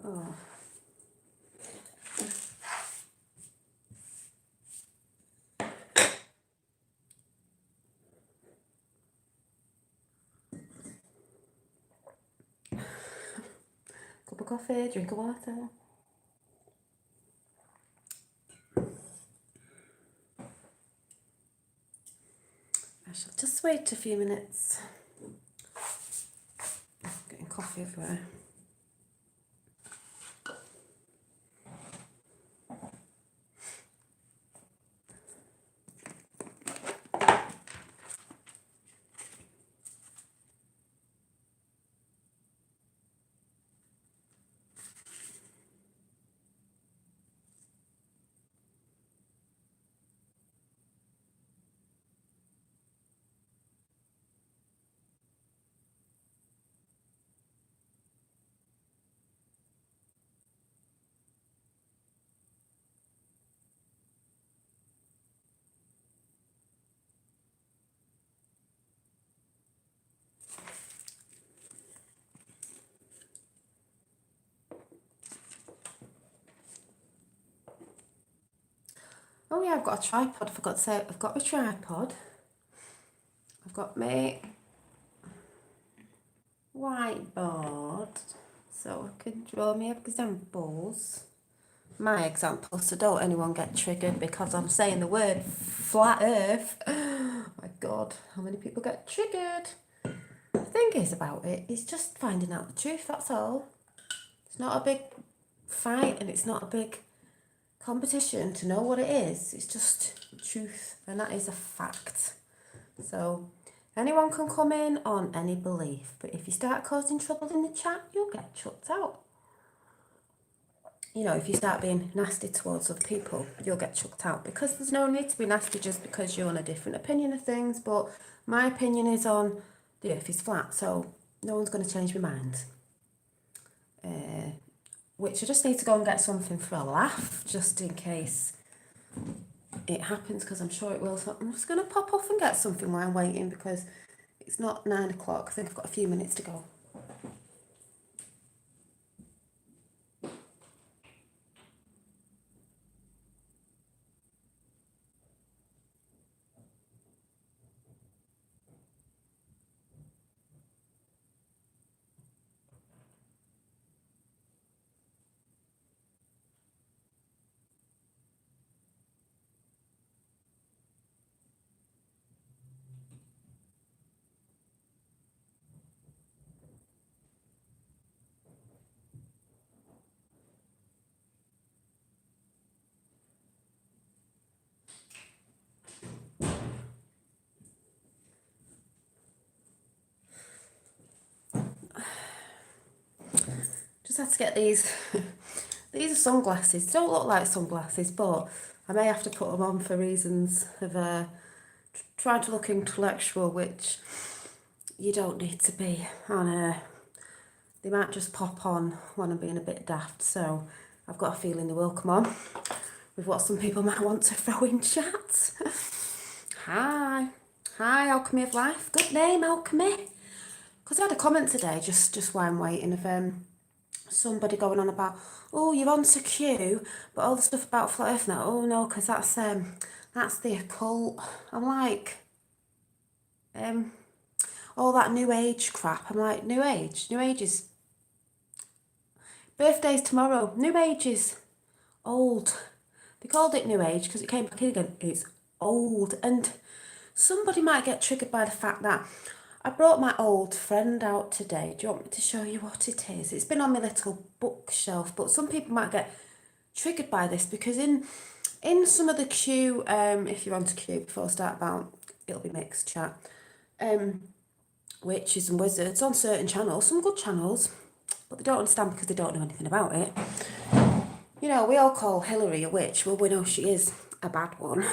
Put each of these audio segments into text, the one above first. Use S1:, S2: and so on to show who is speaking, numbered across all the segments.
S1: Oh. Cup of coffee, drink of water. I shall just wait a few minutes. Getting coffee everywhere. Oh yeah, I've got a tripod. I forgot to say, I've got my tripod. I've got my whiteboard, so I can draw my examples. My example, so don't anyone get triggered because I'm saying the word flat earth. Oh my god, how many people get triggered? The thing is about it is just finding out the truth, that's all. It's not a big fight and it's not a big competition to know what it is. It's just truth, and that is a fact. So anyone can come in on any belief, but if you start causing trouble in the chat, you'll get chucked out. You know, if you start being nasty towards other people, you'll get chucked out, because there's no need to be nasty just because you're on a different opinion of things. But my opinion is on the earth is flat, so no one's going to change my mind. Which I just need to go and get something for a laugh, just in case it happens, because I'm sure it will. So I'm just going to pop off and get something while I'm waiting, because it's not 9 o'clock. I think I've got a few minutes to go. Just had to get these. These are sunglasses. They don't look like sunglasses, but I may have to put them on for reasons of trying to look intellectual, which you don't need to be. And they might just pop on when I'm being a bit daft. So I've got a feeling they will come on with what some people might want to throw in chat. Hi. Hi, Alchemy of Life. Good name, Alchemy. Because I had a comment today, just while I'm waiting, of somebody going on about, oh, you're on to Q, but all the stuff about flat earth now, oh no, because that's the occult. I'm like, all that new age crap. I'm like, new age is, birthday's tomorrow, new age is old. They called it new age because it came back in again. It's old. And somebody might get triggered by the fact that I brought my old friend out today. Do you want me to show you what it is? It's been on my little bookshelf, but some people might get triggered by this, because in some of the Q, if you're on to Q before I start about, it'll be mixed chat, witches and wizards on certain channels, some good channels, but they don't understand because they don't know anything about it. You know, we all call Hillary a witch. Well, we know she is a bad one.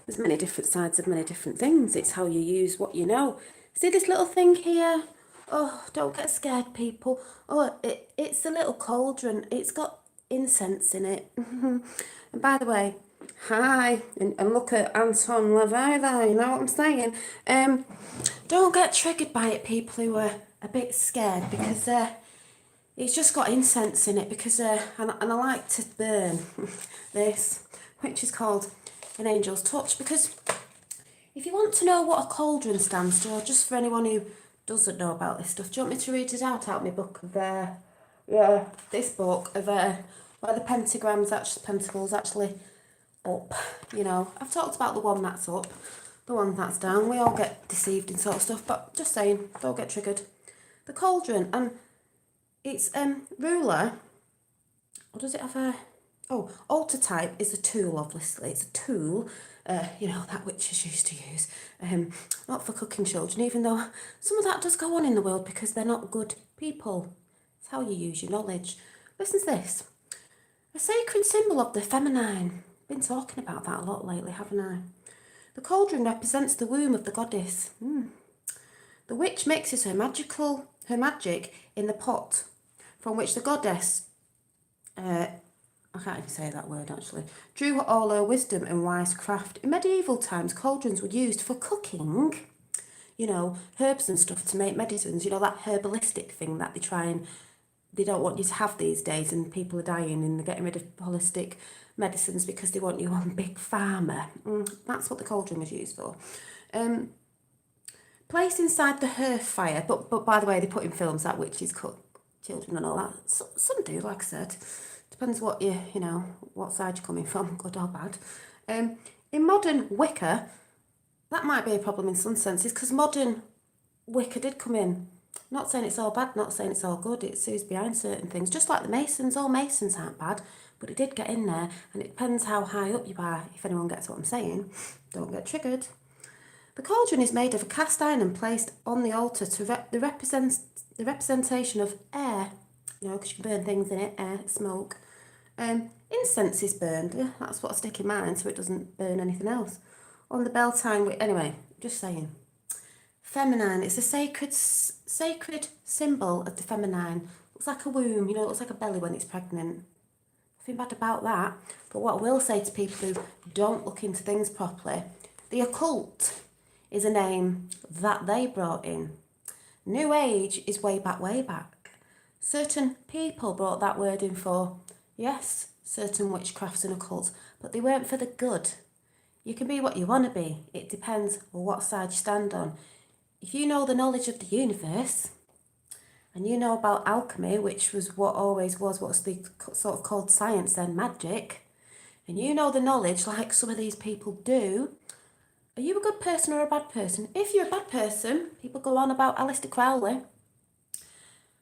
S1: There's many different sides of many different things. It's how you use what you know. See this little thing here? Oh, don't get scared, people. Oh, it's a little cauldron. It's got incense in it. And by the way, hi. And look at Anton LaVey there, you know what I'm saying? Don't get triggered by it, people who are a bit scared, because it's just got incense in it because, and I like to burn this, which is called an angel's touch, because if you want to know what a cauldron stands for, just for anyone who doesn't know about this stuff, do you want me to read it out my book of this book of where the pentacles actually up, you know. I've talked about the one that's up, the one that's down. We all get deceived in sort of stuff, but just saying, don't get triggered. The cauldron, and it's ruler, or does it have a, oh, altar type is a tool, obviously. It's a tool, you know, that witches used to use, not for cooking children, even though some of that does go on in the world because they're not good people. It's how you use your knowledge. Listen to this. A sacred symbol of the feminine. Been talking about that a lot lately, haven't I? The cauldron represents the womb of the goddess. The witch mixes her magic in the pot from which the goddess, I can't even say that word actually, drew all her wisdom and wise craft. In medieval times, cauldrons were used for cooking, you know, herbs and stuff to make medicines, you know, that herbalistic thing that they don't want you to have these days, and people are dying and they're getting rid of holistic medicines because they want you on big pharma. That's what the cauldron was used for. Placed inside the hearth fire, but by the way, they put in films that witches cook children and all that. Some do, like I said. Depends what you know, what side you're coming from, good or bad. In modern Wicca, that might be a problem in some senses, because modern Wicca did come in. Not saying it's all bad, not saying it's all good, it's who's behind certain things. Just like the Masons, all Masons aren't bad, but it did get in there, and it depends how high up you are, if anyone gets what I'm saying. Don't get triggered. The cauldron is made of a cast iron and placed on the altar to the representation of air, you know, because you can burn things in it, air, smoke. Incense is burned, that's what I stick in mine so it doesn't burn anything else. On the bell time, anyway, just saying. Feminine, it's a sacred symbol of the feminine. Looks like a womb, you know, it looks like a belly when it's pregnant. Nothing bad about that. But what I will say to people who don't look into things properly, the occult is a name that they brought in. New Age is way back. Certain people brought that word in for, yes, certain witchcrafts and occults, but they weren't for the good. You can be what you want to be. It depends on what side you stand on. If you know the knowledge of the universe, and you know about alchemy, which was what always was what's the sort of called science then, magic, and you know the knowledge like some of these people do, are you a good person or a bad person? If you're a bad person, people go on about Aleister Crowley.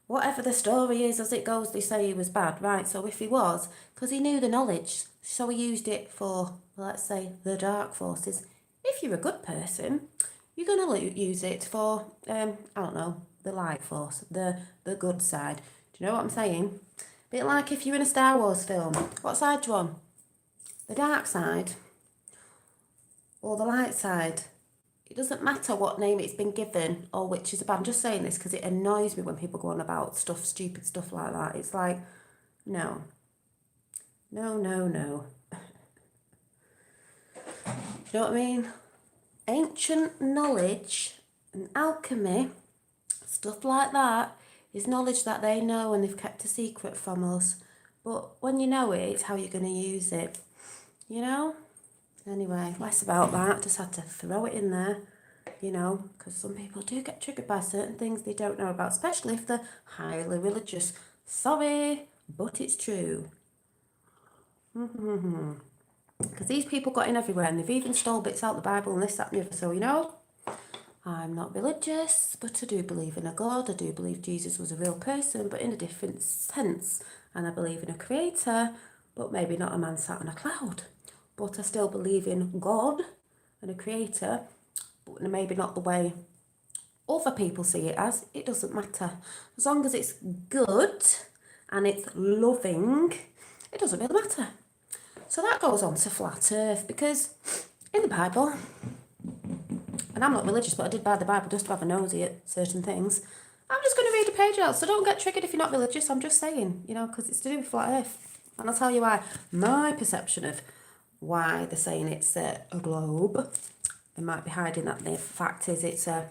S1: Whatever the story is, as it goes, they say he was bad, right? So if he was, because he knew the knowledge, so he used it for, let's say, the dark forces. If you're a good person, you're going to use it for, I don't know, the light force, the good side. Do you know what I'm saying? A bit like if you're in a Star Wars film, what side do you on? The dark side or the light side? It doesn't matter what name it's been given or which is bad. I'm just saying this because it annoys me when people go on about stuff, stupid stuff like that. It's like, no. No. You know what I mean? Ancient knowledge and alchemy, stuff like that, is knowledge that they know and they've kept a secret from us. But when you know it, it's how you're going to use it. You know? Anyway, less about that. Just had to throw it in there, you know, because some people do get triggered by certain things they don't know about, especially if they're highly religious. Sorry, but it's true. Because these people got in everywhere and they've even stole bits out of the Bible and this, that and the other. So, you know, I'm not religious, but I do believe in a God. I do believe Jesus was a real person, but in a different sense. And I believe in a creator, but maybe not a man sat on a cloud. But I still believe in God and a creator, but maybe not the way other people see it as. It doesn't matter. As long as it's good and it's loving, it doesn't really matter. So that goes on to flat earth, because in the Bible, and I'm not religious, but I did buy the Bible just to have a nosy at certain things. I'm just going to read a page out, so don't get triggered if you're not religious. I'm just saying, you know, because it's to do with flat earth. And I'll tell you why. My perception of why they're saying it's a globe, it might be hiding that the fact is it's a,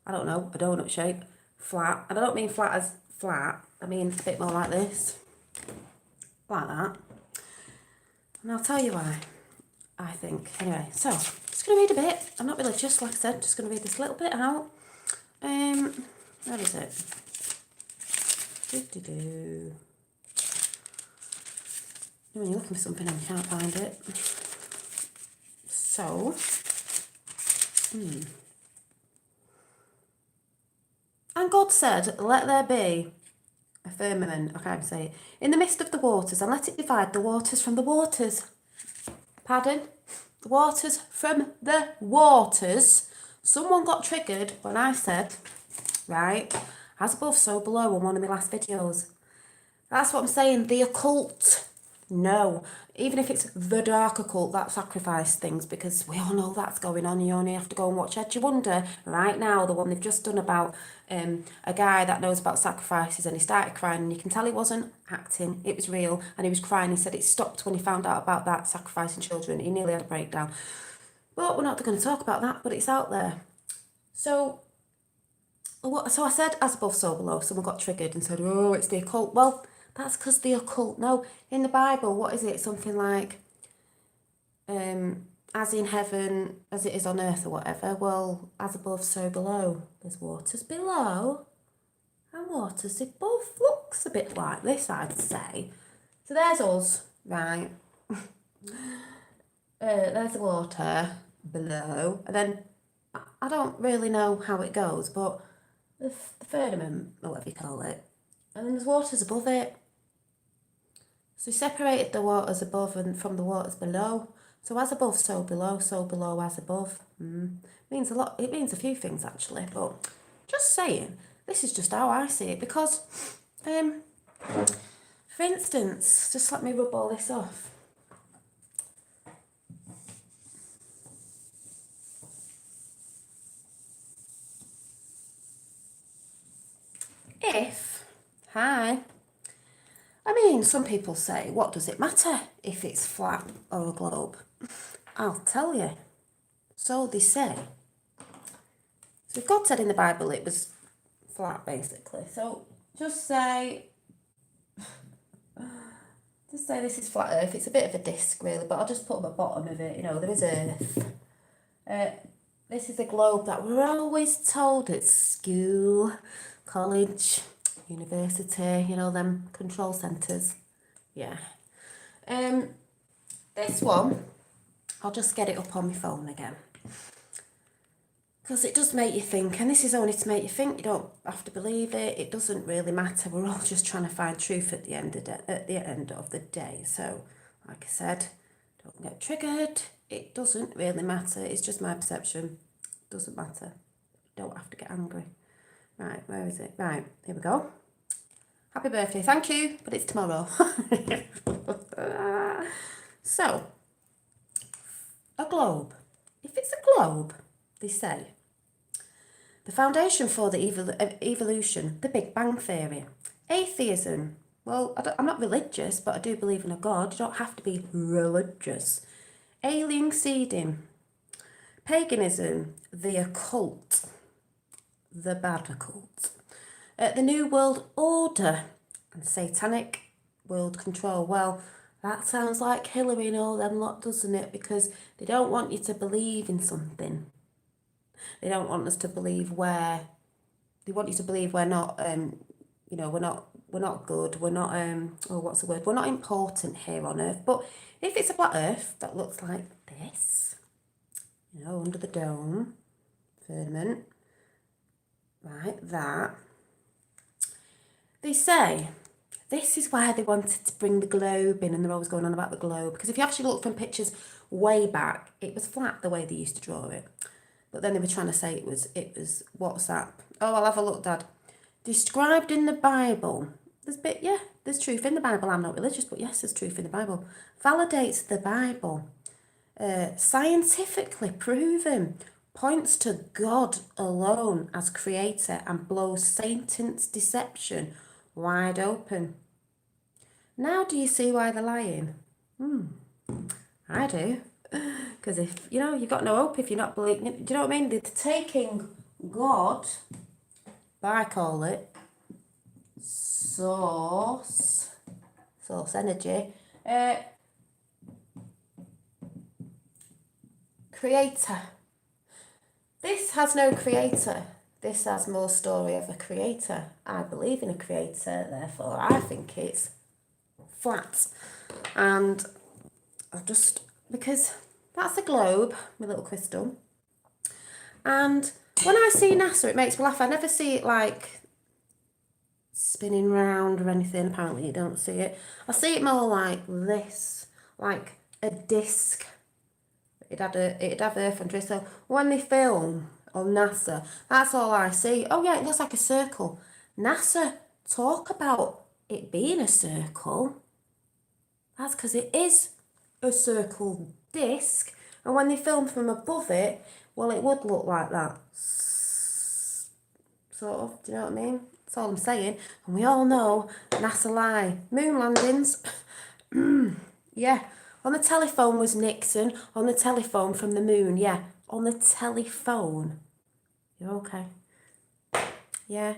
S1: I don't know, a donut shape, flat. And I don't mean flat as flat. I mean, a bit more like this. Like that. And I'll tell you why, I think. Anyway, so, just going to read a bit. I'm not religious, like I said. Just going to read this little bit out. Where is it? Do-do-do. When you're looking for something and you can't find it. So, and God said, let there be a firmament, I can't even say it, in the midst of the waters, and let it divide the waters from the waters. Pardon? The waters from the waters. Someone got triggered when I said, right, as above, so below on one of my last videos. That's what I'm saying, the occult. No, even if it's the dark occult that sacrifice things, because we all know that's going on. You only have to go and watch Edge of Wonder right now, the one they've just done about a guy that knows about sacrifices, and he started crying, and you can tell he wasn't acting, it was real, and he was crying. He said it stopped when he found out about that sacrificing children. He nearly had a breakdown. But we're not going to talk about that, but it's out there. So I said, as above, so below. Someone got triggered and said, oh, it's the occult. Well, that's because the occult. No, in the Bible, what is it? Something like, as in heaven, as it is on earth or whatever. Well, as above, so below. There's waters below and waters above. Looks a bit like this, I'd say. So there's us, right? There's the water below. And then, I don't really know how it goes, but the firmament, or whatever you call it. And then there's waters above it. So he separated the waters above and from the waters below. So as above, so below as above. Means a lot. It means a few things actually, but just saying, this is just how I see it. Because, for instance, just let me rub all this off. I mean, some people say, what does it matter if it's flat or a globe? I'll tell you. So they say. So if God said in the Bible it was flat, basically. So just say this is flat Earth. It's a bit of a disc, really, but I'll just put on the bottom of it. You know, there is Earth. This is a globe that we're always told at school, college, university, you know, them control centres. Yeah. This one, I'll just get it up on my phone again. Because it does make you think, and this is only to make you think. You don't have to believe it. It doesn't really matter. We're all just trying to find truth at the end of the day. So, like I said, don't get triggered. It doesn't really matter. It's just my perception. It doesn't matter. You don't have to get angry. Right, where is it? Right, here we go. Happy birthday. Thank you, but it's tomorrow. So, a globe. If it's a globe, they say, the foundation for the evolution, the Big Bang Theory, atheism. Well, I'm not religious, but I do believe in a God. You don't have to be religious. Alien seeding, paganism, the occult, the bad occult, the New World Order, and satanic world control. Well, that sounds like Hillary and all them lot, doesn't it? Because they don't want you to believe in something. They don't want us to believe where. They want you to believe we're not. You know, we're not good. We're not. Oh, what's the word? We're not important here on Earth. But if it's a flat Earth that looks like this, you know, under the dome, firmament, right, that. They say this is why they wanted to bring the globe in, and they're always going on about the globe. Because if you actually look from pictures way back, it was flat the way they used to draw it. But then they were trying to say it was WhatsApp. Oh, I'll have a look, Dad. Described in the Bible. There's truth in the Bible. I'm not religious, but yes, there's truth in the Bible. Validates the Bible. Scientifically proven. Points to God alone as creator and blows Satan's deception wide open. Now do you see why they're lying? I do. Because if, you know, you've got no hope if you're not believing. Do you know what I mean? They're taking God, I call it, source energy, creator. This has no creator. This has more story of a creator. I believe in a creator, therefore I think it's flat. And I've just, because that's a globe, my little crystal. And when I see NASA, it makes me laugh. I never see it like spinning round or anything. Apparently you don't see it. I see it more like this, like a disc. It'd have Earth under it. So when they film on NASA, that's all I see. Oh yeah, it looks like a circle. NASA talk about it being a circle. That's because it is a circle disc. And when they film from above it, well, it would look like that. Sort of, do you know what I mean? That's all I'm saying. And we all know NASA lie. Moon landings. Yeah. On the telephone was Nixon. On the telephone from the moon. Yeah. On the telephone. You're okay. Yeah.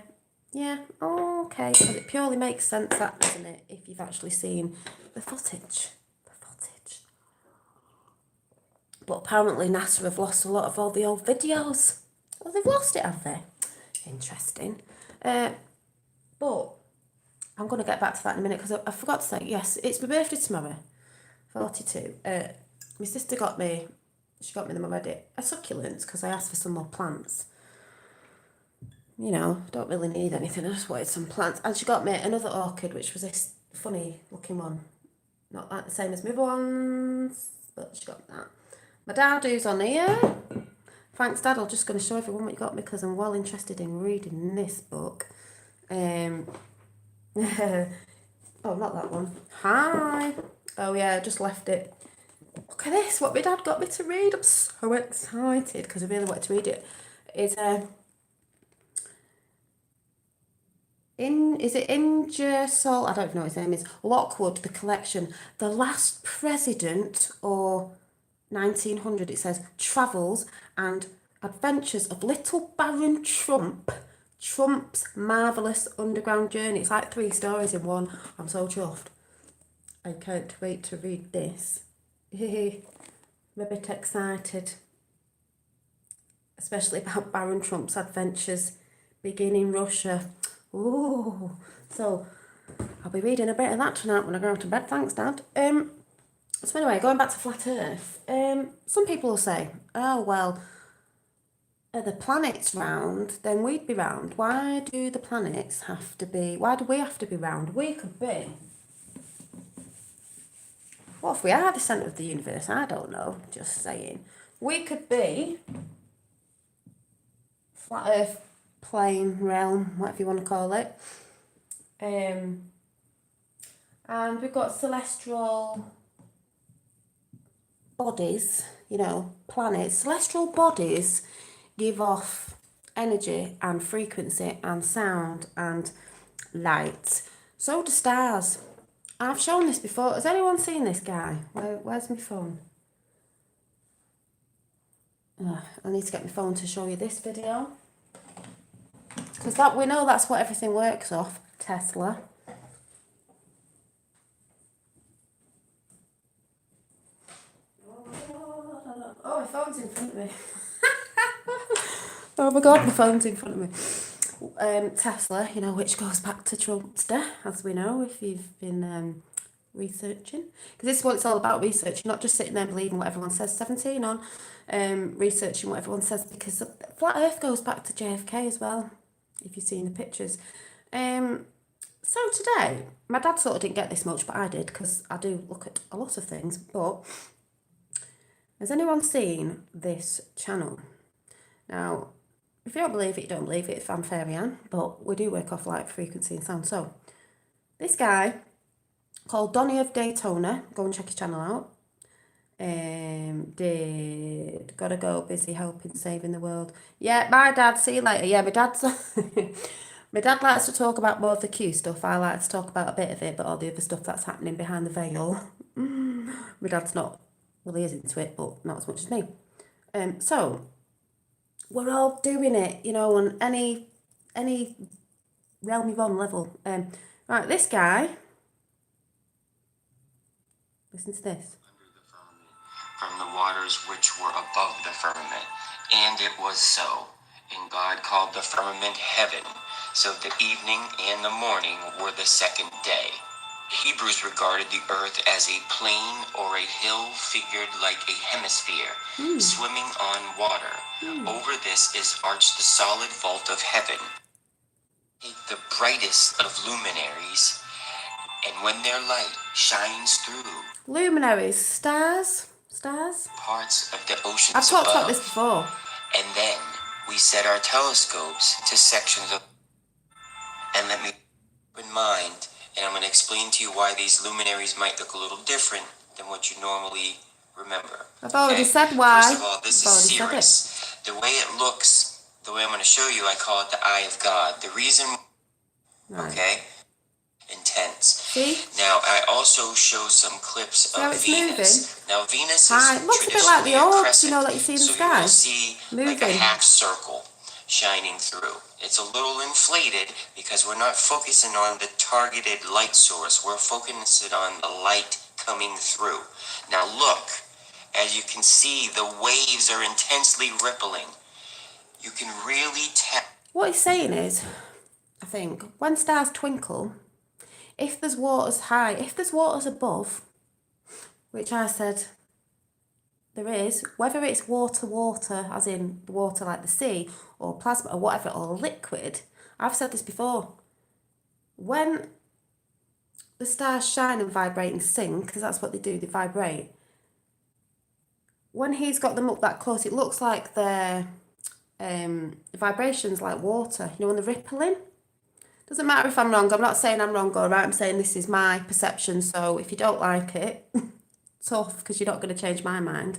S1: Yeah. Oh, okay. Because it purely makes sense, that, doesn't it? If you've actually seen the footage. But apparently NASA have lost a lot of all the old videos. Well, they've lost it, have they? Interesting. But I'm going to get back to that in a minute because I forgot to say, yes, it's my birthday tomorrow, 42. My sister got me, she got me them already, a succulent because I asked for some more plants. You know, don't really need anything, I just wanted some plants. And she got me another orchid, which was this funny looking one. Not like the same as my other ones, but she got me that. My dad, who's on here. Thanks, Dad. I'm just going to show everyone what you got me because I'm well interested in reading this book. Oh, not that one. Hi. Oh, yeah, I just left it. Look at this, what my dad got me to read. I'm so excited because I really wanted to read it. It's is it Ingersoll? I don't know what his name is. Lockwood, the collection. The Last President, or 1900, it says, travels and adventures of little Baron Trump, Trump's marvellous underground journey. It's like 3 stories in one. I'm so chuffed. I can't wait to read this. I'm a bit excited, especially about Baron Trump's adventures beginning Russia. Ooh, so I'll be reading a bit of that tonight when I go to bed. Thanks, Dad. So anyway, going back to Flat Earth, some people will say, oh, well, are the planets round, then we'd be round. Why do the planets have to be, why do we have to be round? We could be. What if we are the centre of the universe? I don't know, just saying. We could be Flat Earth, plane, realm, whatever you want to call it. And we've got celestial bodies, you know, planets. Celestial bodies give off energy and frequency and sound and light. So do stars. I've shown this before. Has anyone seen this guy? Where's my phone? I need to get my phone to show you this video. Because that, we know that's what everything works off. Tesla. Oh, my phone's in front of me. Oh my God, my phone's in front of me. Tesla, you know, which goes back to Trumpster, as we know, if you've been researching. Because this is what it's all about, researching, not just sitting there believing what everyone says. 17 on, researching what everyone says, because Flat Earth goes back to JFK as well, if you've seen the pictures. So today, my dad sort of didn't get this much, but I did, because I do look at a lot of things. But has anyone seen this channel? Now, if you don't believe it, you don't believe it, if I'm Fairy-Ann, but we do work off light, frequency and sound. So, this guy, called Donny of Daytona, go and check his channel out. Gotta go, busy helping, saving the world. Yeah, bye Dad, see you later. Yeah, my dad's... my dad likes to talk about more of the Q stuff. I like to talk about a bit of it, but all the other stuff that's happening behind the veil. My dad's not... Well, he is into it, but not as much as me. So... we're all doing it, you know, and any realmy wrong level. Right, this guy. Listen to this.
S2: Under the firmament, from the waters which were above the firmament. And it was so. And God called the firmament heaven. So the evening and the morning were the second day. Hebrews regarded the earth as a plain or a hill figured like a hemisphere, swimming on water. Over this is arched the solid vault of heaven. Take the brightest of luminaries, and when their light shines through
S1: Luminaries, stars,
S2: parts of the oceans
S1: I've talked
S2: above,
S1: about this before.
S2: and then we set our telescopes to sections of, and let me in mind, and I'm going to explain to you why these luminaries might look a little different than what you normally remember.
S1: I've already said why.
S2: First of all, this is Sirius. The way it looks, the way I'm going to show you, I call it the eye of God. The reason,
S1: Right.
S2: okay, intense.
S1: See?
S2: Now, I also show some clips
S1: how
S2: of
S1: it's
S2: Venus.
S1: moving?
S2: Now, Venus
S1: Hi,
S2: is
S1: it looks a bit
S2: traditionally
S1: like the orbs,
S2: crescent,
S1: you know, that you see in the
S2: so
S1: sky.
S2: you will see like a
S1: Moving.
S2: half circle shining through. It's a little inflated because we're not focusing on the targeted light source. We're focusing on the light coming through. Now look, as you can see, the waves are intensely rippling. You can really tell.
S1: What he's saying is, I think, when stars twinkle, if there's waters high, if there's waters above, which I said there is, whether it's water, as in water like the sea, or plasma, or whatever, or liquid, I've said this before, when the stars shine and vibrate and sing, because that's what they do, they vibrate, when he's got them up that close, it looks like they're vibrations like water, you know, when they're rippling. Doesn't matter if I'm wrong. I'm not saying I'm wrong or right. I'm saying this is my perception. So if you don't like it, tough, because you're not going to change my mind.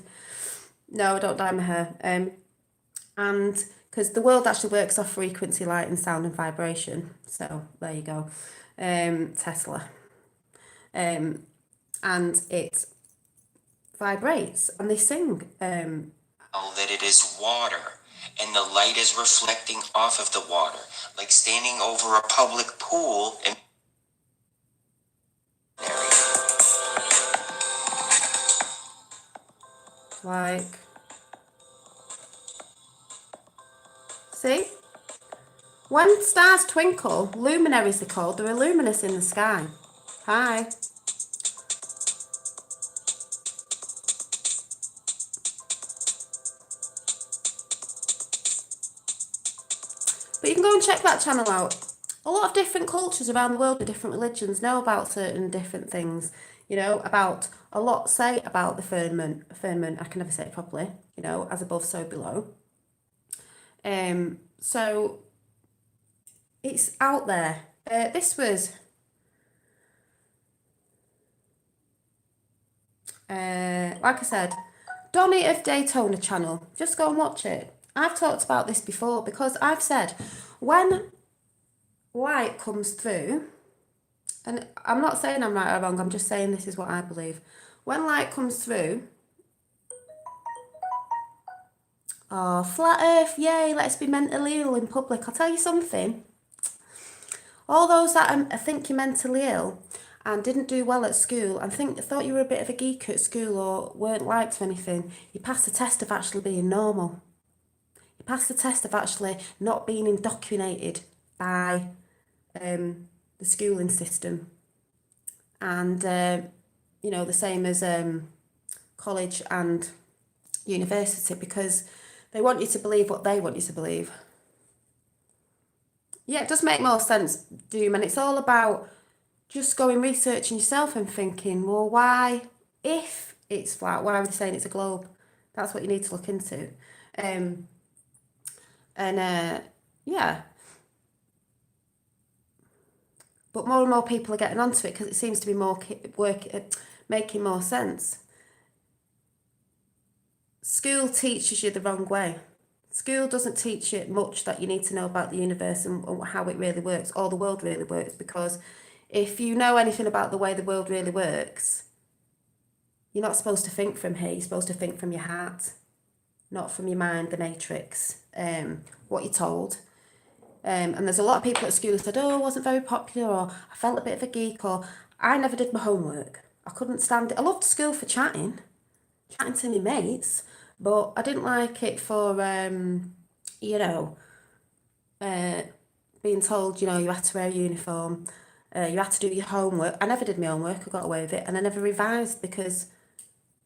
S1: No, I don't dye my hair. And because the world actually works off frequency, light, and sound and vibration. So there you go. Tesla. And it vibrates and they sing.
S2: That it is water, and the light is reflecting off of the water, like standing over a public pool and
S1: Like, see? When stars twinkle, luminaries they're called, they're luminous in the sky. Hi. But you can go and check that channel out. A lot of different cultures around the world with different religions know about certain different things. You know, about a lot say about the firmament, I can never say it properly, you know, as above, so below. So it's out there. This was like I said, Donny of Daytona channel. Just go and watch it. I've talked about this before because I've said when light comes through, and I'm not saying I'm right or wrong, I'm just saying this is what I believe. When light comes through, oh, flat earth, yay, let's be mentally ill in public. I'll tell you something. All those that think you're mentally ill and didn't do well at school and thought you were a bit of a geek at school or weren't liked or anything, you passed the test of actually being normal. You passed the test of actually not being indoctrinated by the schooling system. And, you know, the same as college and university, because they want you to believe what they want you to believe. Yeah, it does make more sense, Doom, and it's all about just going researching yourself and thinking, well, why, if it's flat, why are they saying it's a globe? That's what you need to look into. Yeah. But more and more people are getting onto it because it seems to be making more sense. School teaches you the wrong way. School doesn't teach you much that you need to know about the universe and how it really works, or the world really works, because if you know anything about the way the world really works, you're not supposed to think from here, you're supposed to think from your heart, not from your mind, the matrix, what you're told. And there's a lot of people at school who said, oh, I wasn't very popular, or I felt a bit of a geek, or I never did my homework. I couldn't stand it. I loved school for chatting to my mates, but I didn't like it for, you know, being told, you know, you had to wear a uniform, you had to do your homework. I never did my homework, I got away with it, and I never revised because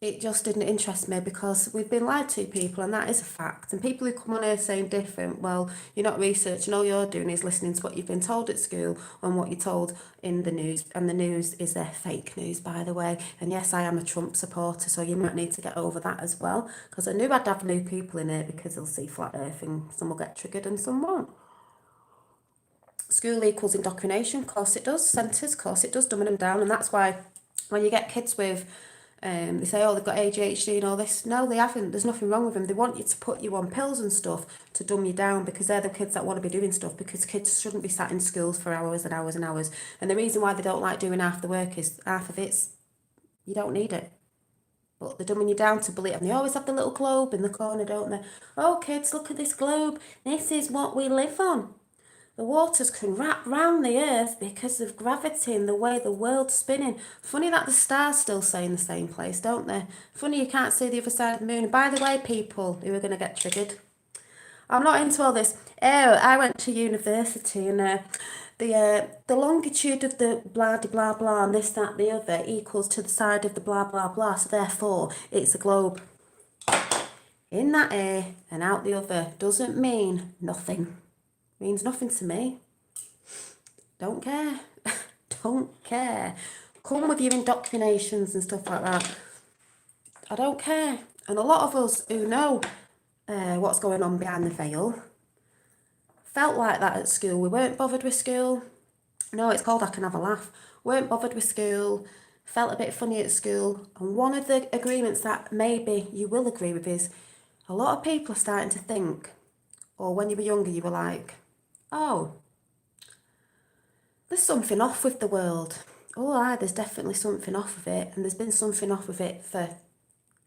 S1: it just didn't interest me, because we've been lied to, people, and that is a fact. And people who come on here saying different, well, you're not researching, all you're doing is listening to what you've been told at school and what you're told in the news, and the news is their fake news, by the way. And yes, I am a Trump supporter, so you might need to get over that as well, because I knew I'd have new people in here because they'll see flat earth and some will get triggered and some won't. School equals indoctrination, of course it does. Centres, of course it does, dumbing them down. And that's why when you get kids with, they say, oh, they've got ADHD and all this. No, they haven't. There's nothing wrong with them. They want you to put you on pills and stuff to dumb you down, because they're the kids that want to be doing stuff, because kids shouldn't be sat in schools for hours and hours and hours. And the reason why they don't like doing half the work is half of it's, you don't need it. But they're dumbing you down to believe, and they always have the little globe in the corner, don't they? Oh, kids, look at this globe. This is what we live on. The waters can wrap round the earth because of gravity and the way the world's spinning. Funny that the stars still stay in the same place, don't they? Funny you can't see the other side of the moon. And by the way, people who are going to get triggered, I'm not into all this. Oh, I went to university, and the longitude of the blah de blah blah and this that the other equals to the side of the blah blah blah. So therefore, it's a globe. In that air and out the other doesn't mean nothing. Means nothing to me. Don't care. Don't care. Come with your indoctrinations and stuff like that. I don't care. And a lot of us who know what's going on behind the veil felt like that at school. We weren't bothered with school. No, it's called I Can Have a Laugh. Weren't bothered with school. Felt a bit funny at school. And one of the agreements that maybe you will agree with is a lot of people are starting to think, or when you were younger you were like, oh, there's something off with the world. Oh, aye, there's definitely something off with it. And there's been something off with it for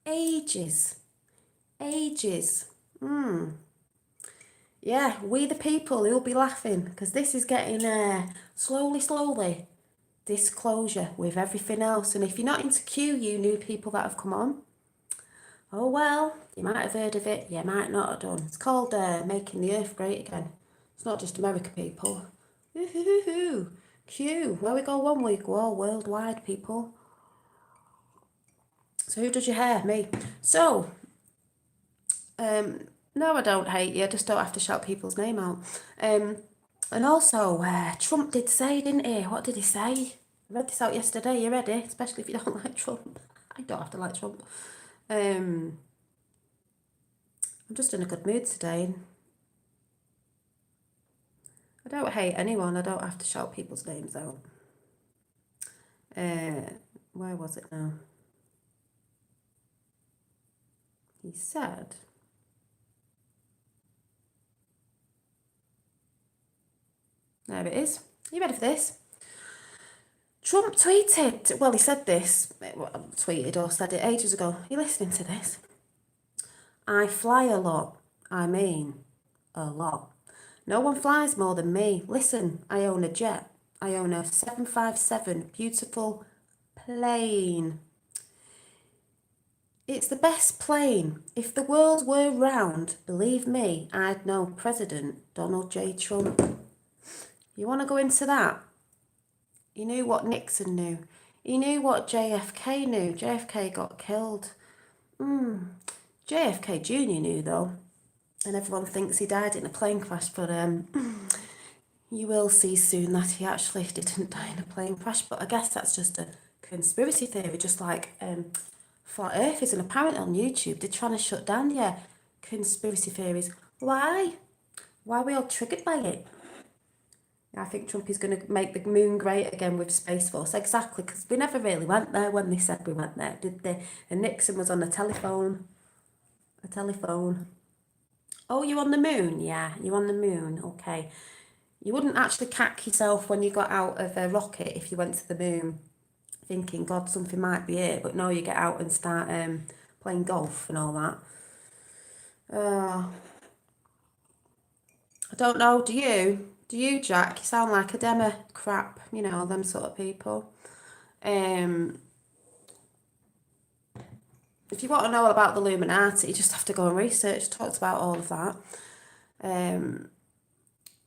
S1: ages. Ages. Yeah, we the people who'll be laughing, because this is getting slowly disclosure with everything else. And if you're not into Q, you new people that have come on, oh well, you might have heard of it, you might not have done. It's called Making the Earth Great Again. It's not just America, people. Q, where we go one week, we're all worldwide, people. So who does your hair? Me. So, no, I don't hate you, I just don't have to shout people's name out. And also, Trump did say, didn't he? What did he say? I read this out yesterday, you ready? Especially if you don't like Trump. I don't have to like Trump. I'm just in a good mood today. I don't hate anyone, I don't have to shout people's names out. Where was it now? He said, there it is. Are you ready for this? Trump tweeted, well, he said this, tweeted or said it ages ago. Are you listening to this? I fly a lot. I mean, a lot. No one flies more than me. Listen, I own a jet. I own a 757 beautiful plane. It's the best plane. If the world were round, believe me, I'd know President Donald J. Trump. You want to go into that? He knew what Nixon knew. He knew what JFK knew. JFK got killed. JFK Jr. knew, though. And everyone thinks he died in a plane crash, but you will see soon that he actually didn't die in a plane crash. But I guess that's just a conspiracy theory, just like Flat Earthers, and apparently on YouTube they're trying to shut down conspiracy theories. Why? Why are we all triggered by it? I think Trump is going to make the moon great again with Space Force. Exactly, because we never really went there when they said we went there, did they? And Nixon was on a telephone. Oh, you on the moon? Yeah, you on the moon. Okay. You wouldn't actually cack yourself when you got out of a rocket if you went to the moon thinking, God, something might be it. But no, you get out and start playing golf and all that. I don't know, do you? Do you, Jack? You sound like a demo crap, you know, them sort of people. Um, if you want to know about the Illuminati, you just have to go and research. It talks about all of that.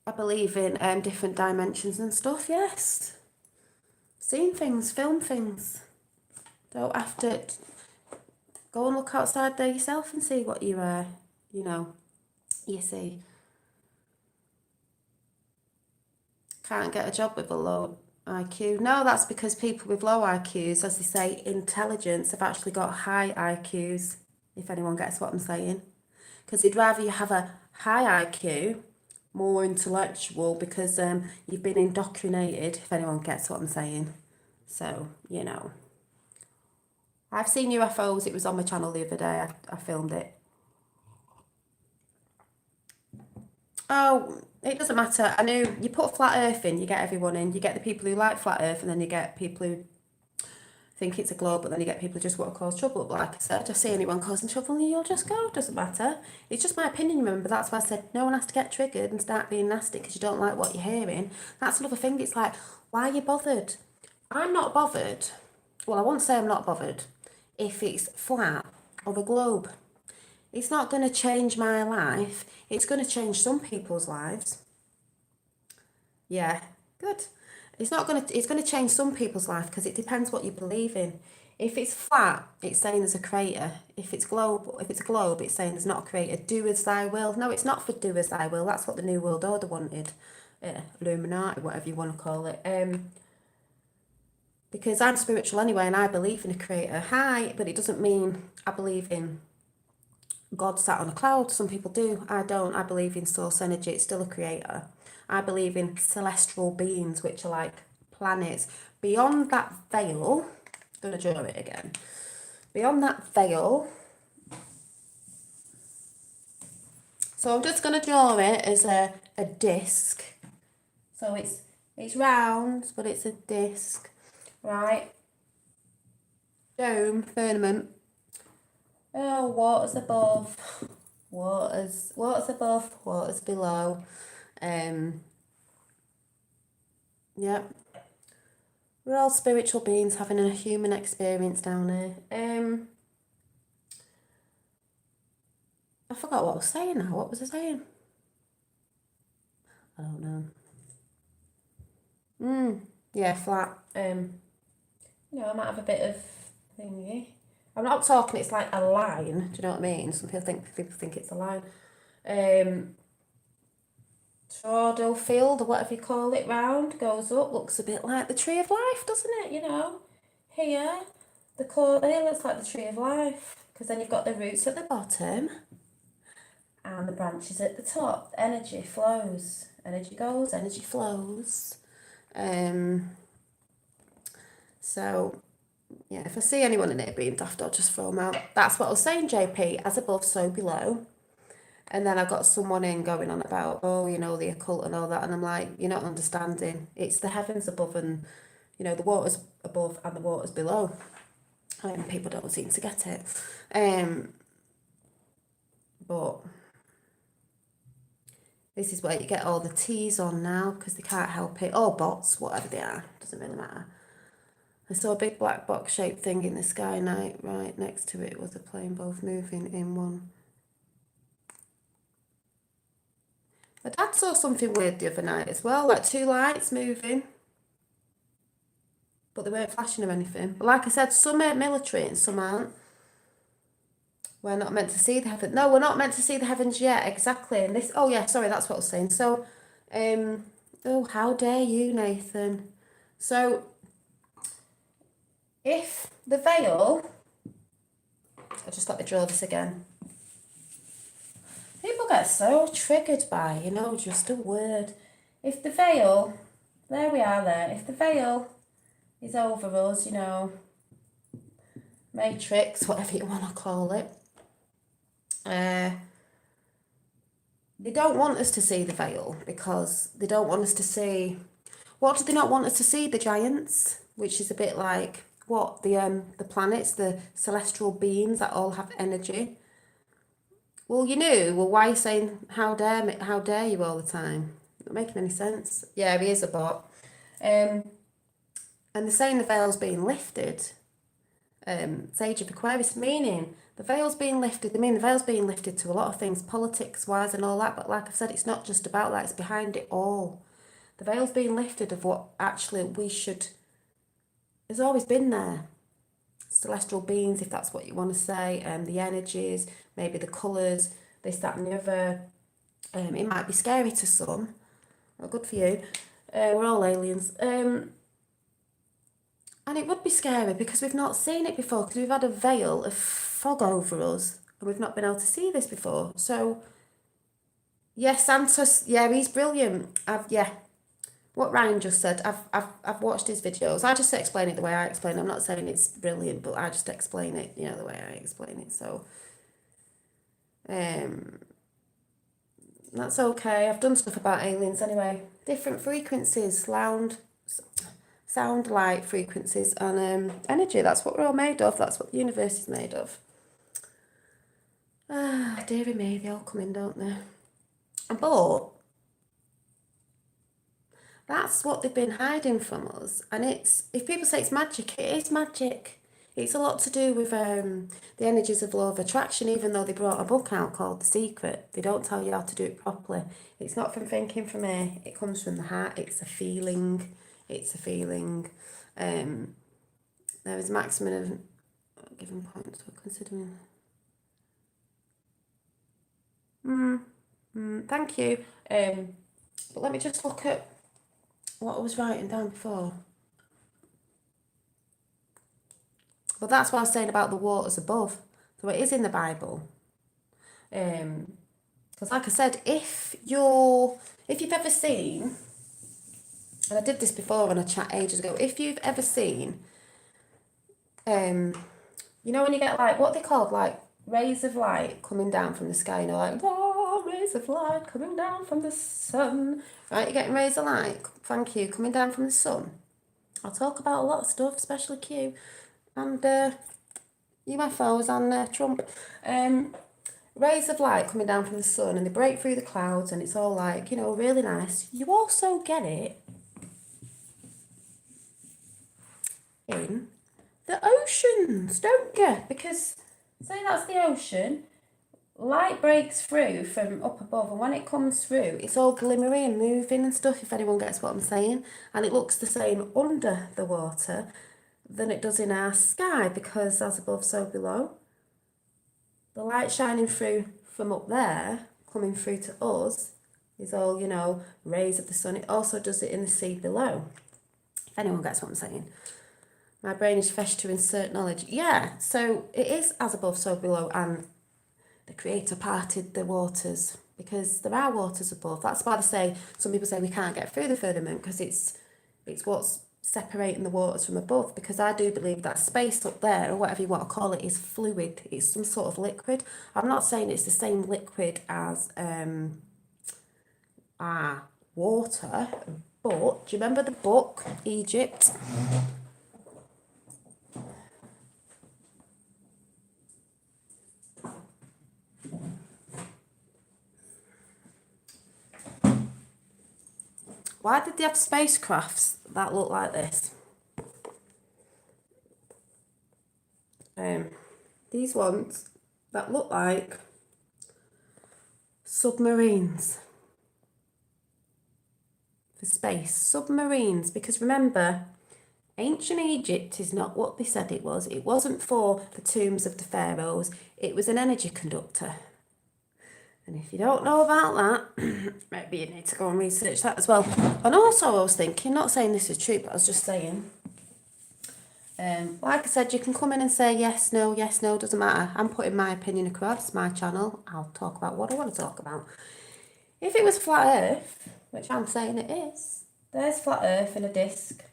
S1: I believe in different dimensions and stuff, yes. Seen things, film things. Don't have to go and look outside there yourself and see what you know, you see. Can't get a job with a low IQ. No, that's because people with low IQs, as they say, intelligence, have actually got high IQs, if anyone gets what I'm saying. Because they'd rather you have a high IQ, more intellectual, because you've been indoctrinated, if anyone gets what I'm saying. So, you know. I've seen UFOs, it was on my channel the other day, I filmed it. Oh, it doesn't matter. I knew you put flat earth in, you get everyone in. You get the people who like flat earth, and then you get people who think it's a globe, but then you get people who just want to cause trouble. But like I said, just see anyone causing trouble and you'll just go. Doesn't matter. It's just my opinion, remember. That's why I said no one has to get triggered and start being nasty because you don't like what you're hearing. That's another thing. It's like, why are you bothered? I'm not bothered. Well, I won't say I'm not bothered if it's flat or a globe. It's not going to change my life. It's going to change some people's lives. Yeah, good. It's going to change some people's life because it depends what you believe in. If it's flat, it's saying there's a creator. If it's a globe, it's saying there's not a creator. Do as thy will. No, it's not for do as thy will. That's what the New World Order wanted. Illuminati, whatever you want to call it. Because I'm spiritual anyway and I believe in a creator. Hi, but it doesn't mean I believe in God sat on a cloud. Some people do. I don't. I believe in source energy. It's still a creator. I believe in celestial beings, which are like planets. Beyond that veil, I'm going to draw it again. Beyond that veil, so I'm just going to draw it as a disc. So it's round, but it's a disc, right? Dome, firmament. Oh, water's above, water's above, water's below. Yeah. We're all spiritual beings having a human experience down here. I forgot what I was saying now. What was I saying? I don't know. Yeah, flat. You know, I might have a bit of thingy. I'm not talking, it's like a line, do you know what I mean? Some people think it's a line. Trawdle field, or whatever you call it, round, goes up, looks a bit like the tree of life, doesn't it? You know, here, the core there looks like the tree of life, because then you've got the roots at the bottom and the branches at the top. Energy flows, energy goes, energy flows. So yeah, if I see anyone in it being daft, I'll just throw them out. That's what I was saying, JP, as above, so below. And then I got someone in going on about, oh, you know, the occult and all that. And I'm like, you're not understanding. It's the heavens above and, you know, the water's above and the water's below. And people don't seem to get it. But this is where you get all the T's on now because they can't help it. Or bots, whatever they are. Doesn't really matter. I saw a big black box shaped thing in the sky night. Right next to it was a plane both moving in one. My dad saw something weird the other night as well, like two lights moving. But they weren't flashing or anything. But like I said, some are military and some aren't. We're not meant to see the heavens. No, we're not meant to see the heavens yet, exactly. And this, oh yeah, sorry, that's what I was saying. So, oh, how dare you, Nathan. So, if the veil, I'll just let me draw this again. People get so triggered by, you know, just a word. If the veil, there we are there, if the veil is over us, you know, matrix, whatever you want to call it, they don't want us to see the veil because they don't want us to see, what do they not want us to see? The giants, which is a bit like, what, the planets, the celestial beings that all have energy. Well, you knew. Well, why are you saying how dare you all the time? Not making any sense. Yeah, he is a bot. And they're saying the veil's being lifted. Sage of Aquarius, meaning the veil's being lifted. I mean, the veil's being lifted to a lot of things, politics wise and all that. But like I've said, it's not just about that. It's behind it all. The veil's being lifted of what actually we should. Has always been there. Celestial beings, if that's what you want to say, the energies, maybe the colours, this, that, and the other. It might be scary to some. Well, good for you. We're all aliens. And it would be scary because we've not seen it before, because we've had a veil of fog over us and we've not been able to see this before. So, yes, Santos, yeah, he's brilliant. What Ryan just said, I've watched his videos. I just explain it the way I explain it. I'm not saying it's brilliant, but I just explain it, the way I explain it. So, that's okay. I've done stuff about aliens anyway. Different frequencies, sound, light frequencies, and energy. That's what we're all made of. That's what the universe is made of. Ah, dearie me, they all come in, don't they? But that's what they've been hiding from us. And if people say it's magic, it is magic. It's a lot to do with the energies of law of attraction, even though they brought a book out called The Secret. They don't tell you how to do it properly. It's not from thinking from me. It comes from the heart. It's a feeling. There is a maximum of given points for considering. Thank you. But let me just look at what I was writing down before. Well, that's what I was saying about the waters above. So it is in the Bible. Because like I said, if you've ever seen, and I did this before on a chat ages ago, if you've ever seen, when you get like, what they called, like rays of light coming down from the sky, like, oh, rays of light coming down from the sun, right? You're getting rays of light, thank you, coming down from the sun. I'll talk about a lot of stuff, especially Q and UFOs and Trump. Rays of light coming down from the sun, and they break through the clouds, and it's all like, really nice. You also get it in the oceans, don't you? Because say that's the ocean, light breaks through from up above, and when it comes through, it's all glimmery and moving and stuff, if anyone gets what I'm saying. And it looks the same under the water than it does in our sky, because as above, so below. The light shining through from up there, coming through to us, is all, rays of the sun. It also does it in the sea below, if anyone gets what I'm saying. My brain is fresh to insert knowledge. Yeah, so it is as above, so below, and the Creator parted the waters, because there are waters above. That's why some people say we can't get through the firmament, because it's what's separating the waters from above, because I do believe that space up there, or whatever you want to call it, is fluid. It's some sort of liquid. I'm not saying it's the same liquid as water, but do you remember the book, Egypt? Why did they have spacecrafts that look like this? These ones that look like submarines for space. Submarines, because remember, ancient Egypt is not what they said it was. It wasn't for the tombs of the pharaohs. It was an energy conductor. And if you don't know about that, maybe you need to go and research that as well. And also I was thinking, not saying this is true, but I was just saying, like I said, you can come in and say yes, no, doesn't matter. I'm putting my opinion across, my channel. I'll talk about what I want to talk about. If it was flat earth, which I'm saying it is, there's flat earth in a disc.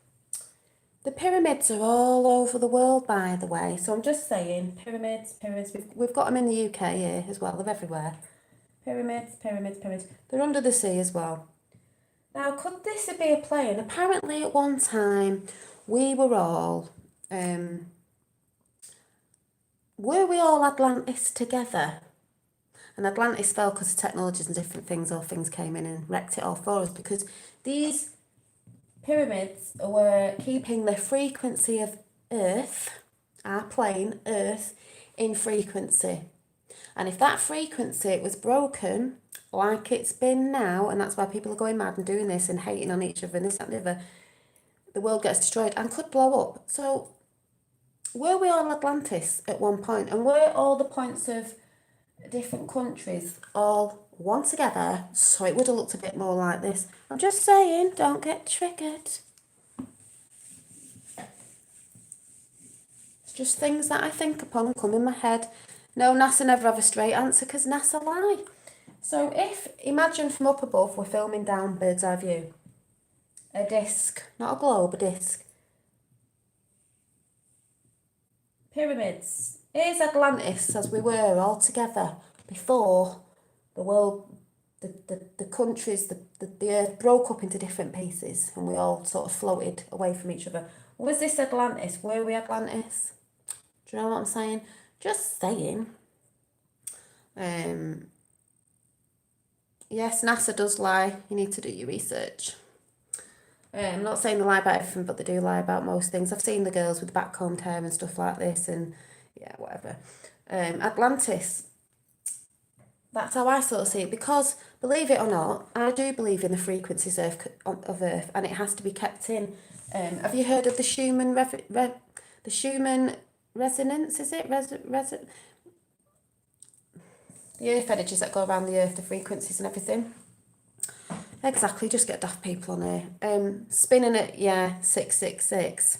S1: The pyramids are all over the world, by the way. So I'm just saying, pyramids. We've got them in the UK here as well. They're everywhere. Pyramids. They're under the sea as well. Now, could this be a plane? Apparently, at one time, we were all, were we all Atlantis together? And Atlantis fell because of technologies and different things, or things came in and wrecked it all for us, because these pyramids were keeping the frequency of Earth, our plane, Earth, in frequency. And if that frequency was broken, like it's been now, and that's why people are going mad and doing this and hating on each other and this, that, and the other, the world gets destroyed and could blow up. So, were we on Atlantis at one point, and were all the points of different countries all one together, so it would have looked a bit more like this? I'm just saying, don't get triggered. It's just things that I think upon and come in my head. No, NASA never have a straight answer because NASA lie. So if, imagine from up above, we're filming down, bird's eye view, a disc, not a globe, a disc. Pyramids. Here's Atlantis as we were all together before the world, the countries, the earth broke up into different pieces and we all sort of floated away from each other. Was this Atlantis? Were we Atlantis? Do you know what I'm saying? Just saying. Yes, NASA does lie. You need to do your research. I'm not saying they lie about everything, but they do lie about most things. I've seen the girls with backcombed hair and stuff like this, and yeah, whatever. Atlantis. That's how I sort of see it, because believe it or not, I do believe in the frequencies of Earth, and it has to be kept in. Have you heard of the Schumann the Schumann resonance? Is it the earth energies that go around the earth, the frequencies and everything? Exactly, just get daft people on here. Spinning at, 666.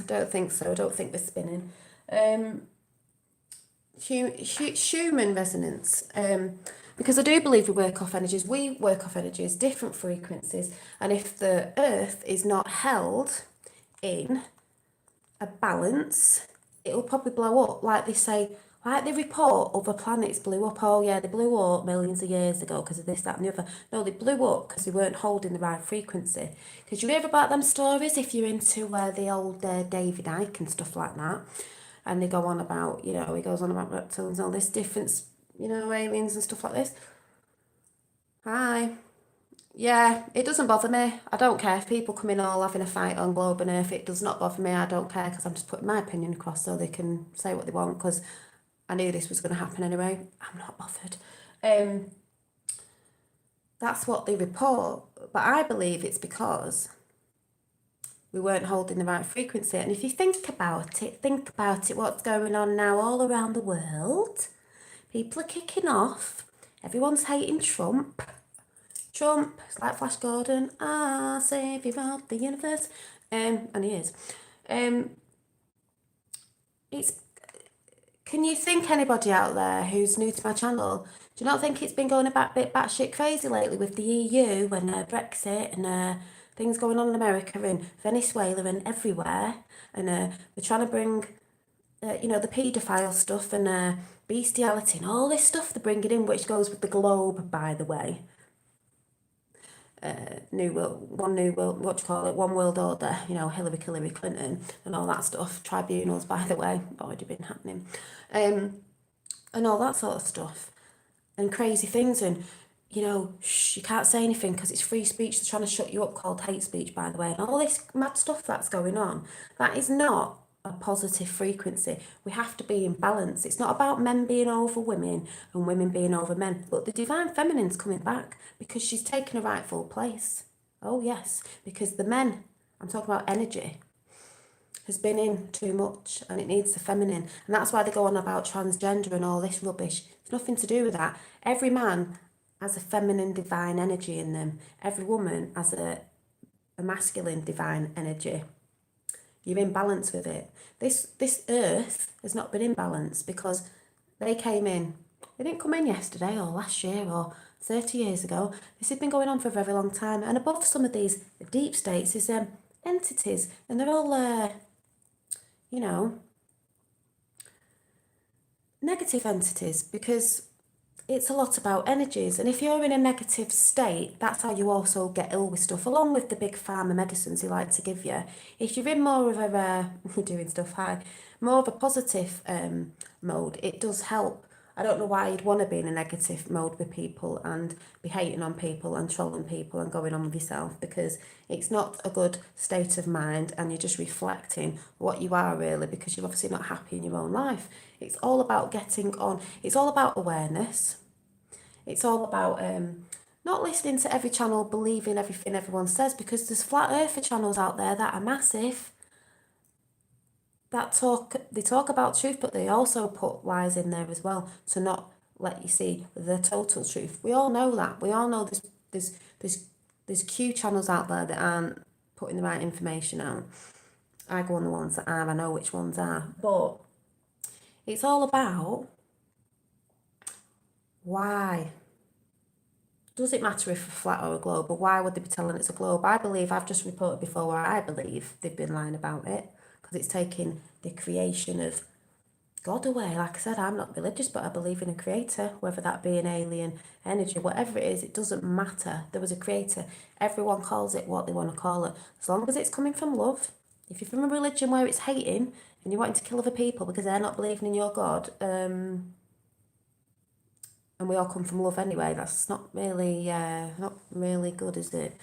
S1: Don't think so, don't think we're spinning. Schumann resonance. Because I do believe we work off energies. We work off energies, different frequencies. And if the earth is not held in a balance, it'll probably blow up. Like they say, like they report other planets blew up. Oh yeah, they blew up millions of years ago because of this, that and the other. No, they blew up because they weren't holding the right frequency. Because you hear about them stories if you're into the old David Icke and stuff like that. And they go on about, he goes on about reptiles and all this difference, aliens and stuff like this. Hi. Yeah, it doesn't bother me. I don't care if people come in all having a fight on Globe and Earth. It does not bother me. I don't care, because I'm just putting my opinion across so they can say what they want, because I knew this was going to happen anyway. I'm not bothered. That's what they report. But I believe it's because we weren't holding the right frequency. And if you think about it, what's going on now all around the world. People are kicking off. Everyone's hating Trump. Trump, it's like Flash Gordon, saviour of the universe. And he is. Can you think anybody out there who's new to my channel? Do you not think it's been going a bit batshit crazy lately with the EU and Brexit and things going on in America and Venezuela and everywhere? And they're trying to bring, the paedophile stuff and bestiality and all this stuff they're bringing in, which goes with the globe, by the way. One world order, Hillary Clinton and all that stuff. Tribunals, by the way, already been happening. And all that sort of stuff. And crazy things, and, you can't say anything because it's free speech. They're trying to shut you up, called hate speech, by the way. And all this mad stuff that's going on, that is not a positive frequency. We have to be in balance. It's not about men being over women and women being over men, but the divine feminine's coming back because she's taken a rightful place. Oh yes, because the men, I'm talking about energy, has been in too much and it needs the feminine. And that's why they go on about transgender and all this rubbish. It's nothing to do with that. Every man has a feminine divine energy in them. Every woman has a masculine divine energy. You're in balance with it. This earth has not been in balance because they came in. They didn't come in yesterday or last year or 30 years ago. This has been going on for a very long time. And above some of these deep states is entities. And they're all, negative entities, because it's a lot about energies. And if you're in a negative state, that's how you also get ill with stuff, along with the big pharma medicines they like to give you. If you're in more of a, more of a positive mode, it does help. I don't know why you'd want to be in a negative mode with people and be hating on people and trolling people and going on with yourself, because it's not a good state of mind, and you're just reflecting what you are really, because you're obviously not happy in your own life. It's all about getting on, it's all about awareness. It's all about not listening to every channel, believing everything everyone says, because there's flat earther channels out there that are massive, that talk about truth, but they also put lies in there as well to not let you see the total truth. We all know that. We all know there's Q channels out there that aren't putting the right information out. I go on the ones that are. I know which ones are, but it's all about why. Does it matter if a flat or a globe, or why would they be telling it's a globe? I believe, I've just reported before where I believe they've been lying about it, because it's taking the creation of God away. Like I said, I'm not religious, but I believe in a creator, whether that be an alien energy, whatever it is, it doesn't matter. There was a creator. Everyone calls it what they want to call it, as long as it's coming from love. If you're from a religion where it's hating and you're wanting to kill other people because they're not believing in your God, and we all come from love anyway, that's not really good, is it?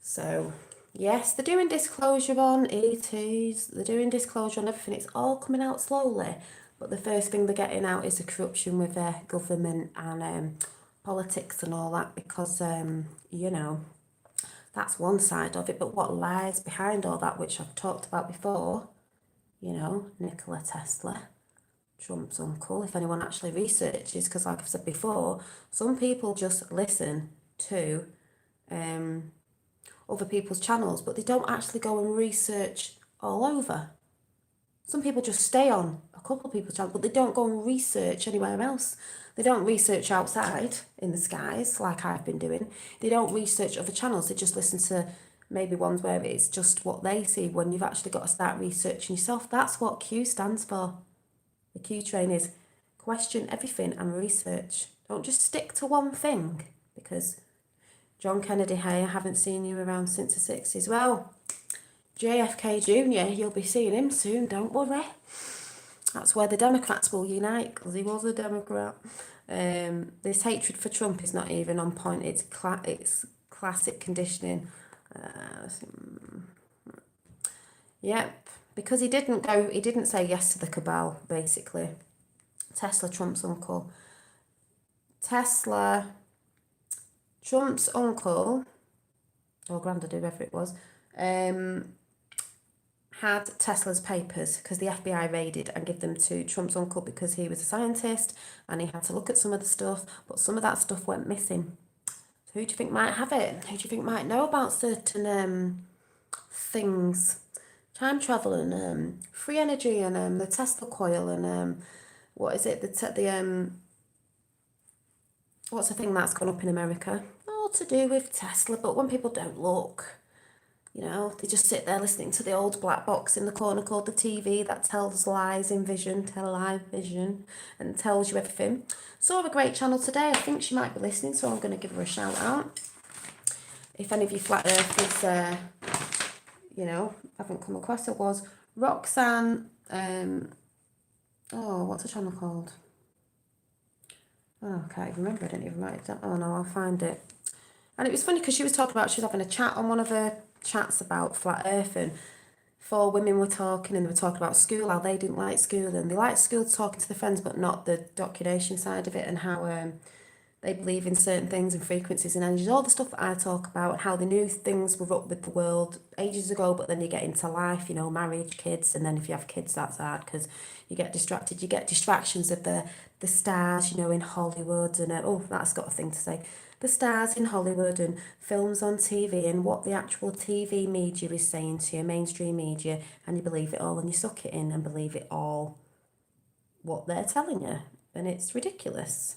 S1: So yes, they're doing disclosure on ETs, they're doing disclosure on everything. It's all coming out slowly, but the first thing they're getting out is the corruption with their government and politics and all that, because you know, that's one side of it. But what lies behind all that, which I've talked about before, you know, Nikola Tesla, Trump's uncle, if anyone actually researches, because like I've said before, some people just listen to other people's channels, but they don't actually go and research all over. Some people just stay on a couple of people's channels, but they don't go and research anywhere else. They don't research outside in the skies like I've been doing. They don't research other channels. They just listen to maybe ones where it's just what they see, when you've actually got to start researching yourself. That's what Q stands for. The Q train is question everything and research. Don't just stick to one thing, because John Kennedy, hey, I haven't seen you around since the 60s. Well, JFK Jr., you'll be seeing him soon, don't worry. That's where the Democrats will unite, because he was a Democrat. This hatred for Trump is not even on point. It's classic conditioning. Yep, because he didn't say yes to the cabal, basically. Tesla, Trump's uncle. Trump's uncle, or granddad, whoever it was, had Tesla's papers, because the FBI raided and gave them to Trump's uncle, because he was a scientist and he had to look at some of the stuff, but some of that stuff went missing. So who do you think might have it? Who do you think might know about certain things? Time travel and free energy and the Tesla coil and what is it? What's the thing that's gone up in America? All to do with Tesla, but when people don't look, you know, they just sit there listening to the old black box in the corner called the TV that tells lies in vision, and tells you everything. Saw a great channel today. I think she might be listening, so I'm going to give her a shout out. If any of you flat earthers, you know, haven't come across it, was Roxanne, what's the channel called? Oh, I can't even remember. I didn't even write it down. Oh no, I'll find it. And it was funny because she was talking about, she was having a chat on one of her chats about flat earth, and four women were talking, and they were talking about school, how they didn't like school, and they liked school, talking to their friends, but not the documentation side of it, and how they believe in certain things and frequencies and energies, all the stuff that I talk about, and how they knew things were up with the world ages ago, but then you get into life, you know, marriage, kids, and then if you have kids, that's hard because you get distracted. You get distractions of the stars, you know, in Hollywood, and that's got a thing to say. The stars in Hollywood and films on TV and what the actual TV media is saying to you, mainstream media, and you believe it all and you suck it in and believe it all, what they're telling you, and it's ridiculous.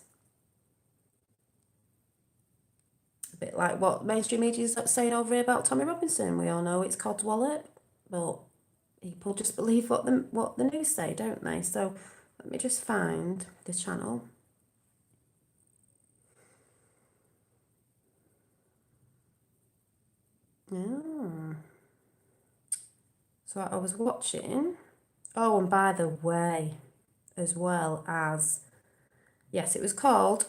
S1: A bit like what mainstream media is saying over here about Tommy Robinson. We all know it's Codswallop, but people just believe what the news say, don't they? So let me just find the channel. Oh. So I was watching. Oh, and by the way, as well as, yes, it was called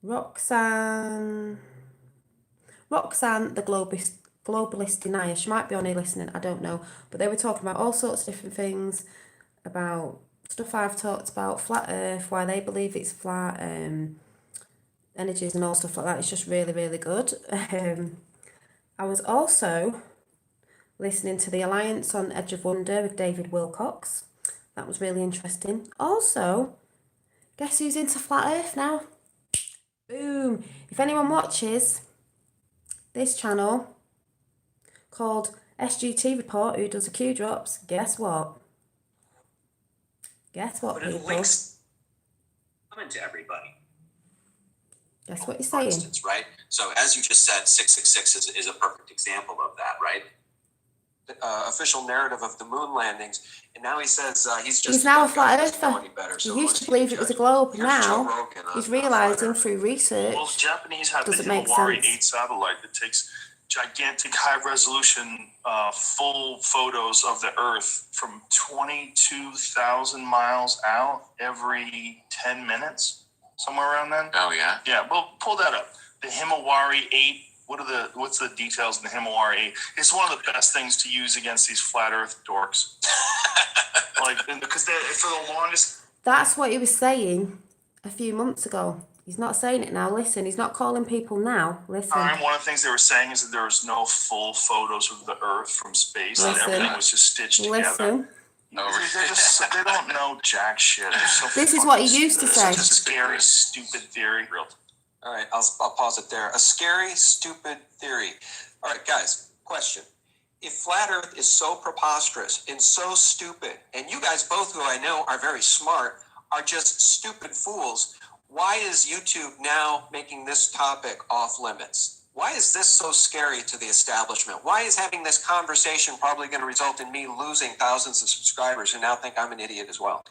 S1: Roxanne, the globalist denier. She might be on here listening, I don't know. But they were talking about all sorts of different things, about stuff I've talked about, flat earth, why they believe it's flat, energies and all stuff like that. It's just really, really good. I was also listening to the Alliance on Edge of Wonder with David Wilcox. That was really interesting. Also, guess who's into flat earth now? Boom. If anyone watches this channel called SGT Report, who does a Q drops, guess what? Guess what,
S3: But it
S1: people?
S3: links coming to everybody.
S1: Guess what you're
S3: For
S1: saying?
S3: instance, right? So as you just said, 666 is a perfect example of that, right? The official narrative of the moon landings, and now he says
S1: He's now a flat
S3: doesn't know
S1: earther.
S3: any better,
S1: He
S3: so
S1: used
S3: who's
S1: to
S3: he
S1: believe
S3: to
S1: it was a
S3: judge?
S1: globe.
S3: Here's Joe
S1: Now
S3: Rogan on
S1: he's
S3: Flat
S1: realising
S3: Earth.
S1: through research.
S4: Well, the Japanese have the
S1: Doesn't make
S4: Himawari
S1: sense.
S4: 8 satellite that takes gigantic high-resolution full photos of the Earth from 22,000 miles out every 10 minutes, somewhere around then.
S3: Oh yeah.
S4: Yeah, well, pull that up. The Himawari 8. What's the details in the Himawari 8? It's one of the best things to use against these flat Earth dorks. Because for the longest.
S1: That's what he was saying a few months ago. He's not saying it now. Listen, he's not calling people now. Listen.
S4: One of the things they were saying is that there was no full photos of the Earth from space, and
S1: Listen.
S4: everything was just stitched together.
S1: Listen.
S4: They don't know jack shit.
S1: This is what he used to say.
S4: Such a scary, stupid theory.
S3: All right, I'll pause it there. A scary, stupid theory. All right, guys, question. If flat Earth is so preposterous and so stupid, and you guys both, who I know are very smart, are just stupid fools, why is YouTube now making this topic off limits? Why is this so scary to the establishment? Why is having this conversation probably going to result in me losing thousands of subscribers who now think I'm an idiot as well?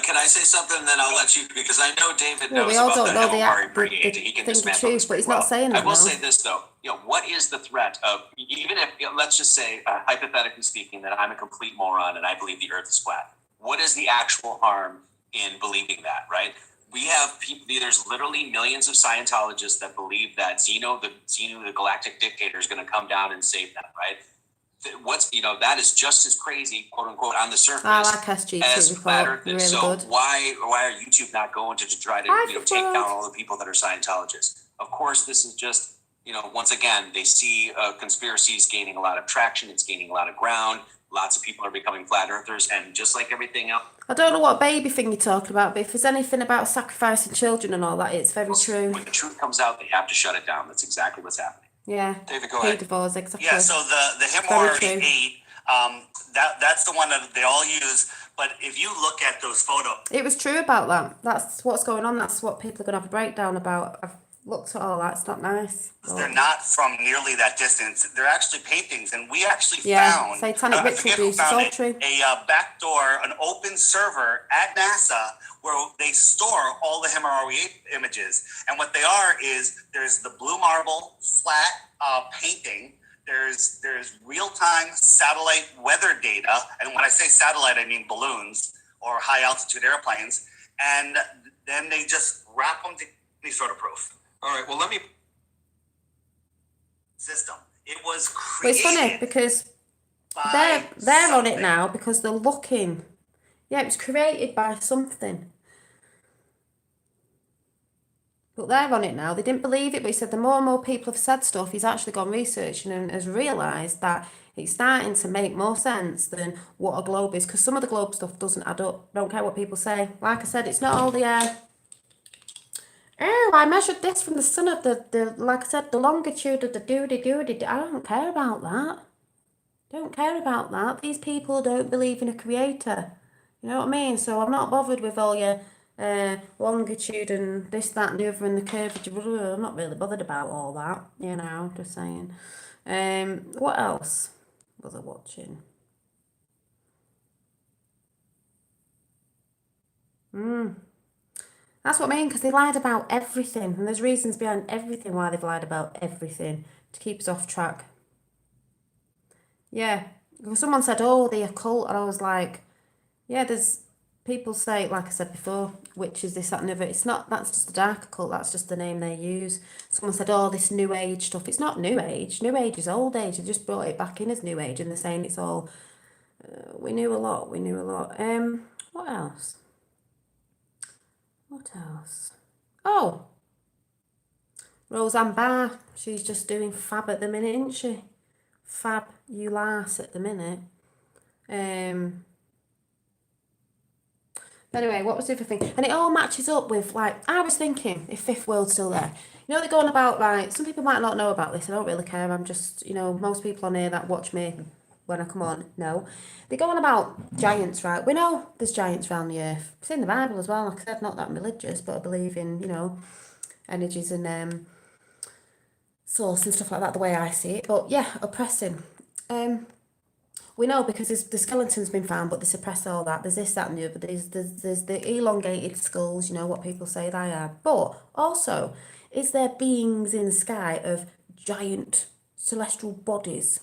S3: Can I say something, then I'll let you, because I know David knows
S1: we all
S3: about
S1: don't
S3: the
S1: know
S3: Himawari
S1: the
S3: Brigade. He can
S1: thing, the
S3: dismantle this
S1: truth, but he's
S3: pretty
S1: not saying
S3: I
S1: that
S3: will
S1: now.
S3: say this, though. What is the threat of, even if, let's just say, hypothetically speaking, that I'm a complete moron and I believe the Earth is flat. What is the actual harm in believing that, right? We have people, there's literally millions of Scientologists that believe that Zeno, the galactic dictator, is going to come down and save them, right? That is just as crazy, quote unquote, on the surface
S1: I like SGT
S3: as flat
S1: Report.
S3: Earth
S1: Really
S3: is. So
S1: good.
S3: why are YouTube not going to try to take down all the people that are Scientologists? Of course, this is just, once again, they see conspiracies gaining a lot of traction. It's gaining a lot of ground. Lots of people are becoming flat earthers, and just like everything else.
S1: I don't know what baby thing you're talking about, but if there's anything about sacrificing children and all that, it's very true.
S3: When the truth comes out, they have to shut it down. That's exactly what's happening.
S1: Yeah.
S3: David, go ahead.
S1: Divorce, exactly.
S5: Yeah, so the Himawari 8, that's the one that they all use. But if you look at those photos,
S1: It was true about that. That's what's going on. That's what people are going to have a breakdown about. I've looked at all that. It's not nice.
S5: they're not from nearly that distance. They're actually paintings, and we actually
S1: Yeah,
S5: found
S1: satanic
S5: I
S1: ritual
S5: forget who
S1: abuse, it's
S5: found
S1: all
S5: it,
S1: true.
S5: a backdoor, an open server at NASA where they store all the Himawari 8 images. And what they are is there's the blue marble flat painting. There's real-time satellite weather data, and when I say satellite, I mean balloons or high-altitude airplanes. And then they just wrap them to any sort of proof.
S3: All right, well, let me.
S5: System. It was
S1: But it's
S5: created
S1: funny because
S5: by
S1: they're on it
S5: something.
S1: now because they're looking. Yeah, it was created by something. But they're on it now. They didn't believe it, but he said the more and more people have said stuff, he's actually gone researching and has realised that it's starting to make more sense than what a globe is. Because some of the globe stuff doesn't add up. Don't care what people say. Like I said, it's not all the oh, I measured this from the sun of the like I said, the longitude of the doody. I don't care about that. Don't care about that. These people don't believe in a creator. You know what I mean? So I'm not bothered with all your longitude and this, that, and the other, and the curvature. I'm not really bothered about all that. Just saying. What else was I watching? That's what I mean, because they lied about everything, and there's reasons behind everything why they've lied about everything to keep us off track. Yeah, Someone said, oh, the occult, and I was like, yeah, there's people say, like I said before, witches, this, that, and the other. It's not, that's just the dark occult, that's just the name they use. Someone said, oh, this new age stuff. It's not new age. New age is old age. They just brought it back in as new age, and they're saying it's all, we knew a lot, we knew a lot. What else? What else? Oh, Roseanne Barr, she's just doing fab at the minute, isn't she? Fab you lass at the minute. Anyway, what was the other thing? And it all matches up with, like, I was thinking, if Fifth World's still there. You know, they're going about, like, some people might not know about this. I don't really care. I'm just, you know, most people on here that watch me when I come on know. They're going about giants, right? We know there's giants around the earth. It's in the Bible as well. Like I said, not that I'm religious, but I believe in, you know, energies and source and stuff like that, the way I see it. But yeah, oppressing. We know because the skeleton's been found, but they suppress all that. There's this, that, and the other. There's the elongated skulls, you know, what people say they are. But also, is there beings in the sky of giant celestial bodies?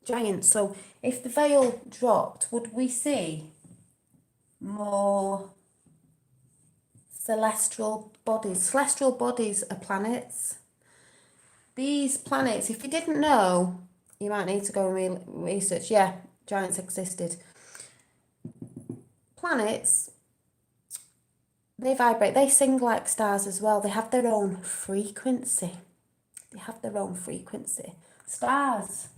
S1: Giant. So if the veil dropped, would we see more celestial bodies? Celestial bodies are planets. These planets, if you didn't know, you might need to go and research. Yeah, giants existed. Planets, they vibrate. They sing like stars as well. They have their own frequency. They have their own frequency. Stars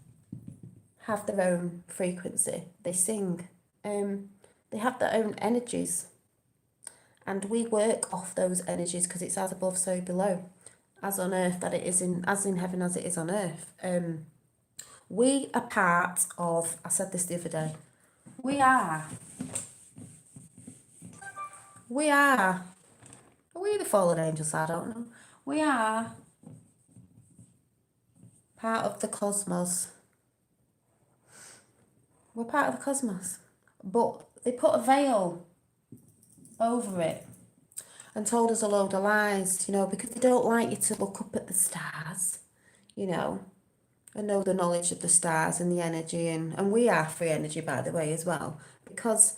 S1: have their own frequency. They sing. They have their own energies. And we work off those energies because it's as above, so below. As on earth, that it is in, as in heaven as it is on earth. We are part of, I said this the other day, we are we the fallen angels? I don't know. We are part of the cosmos. We're part of the cosmos. But they put a veil over it and told us a load of lies, you know, because they don't like you to look up at the stars, you know, and know the knowledge of the stars and the energy. And we are free energy, by the way, as well, because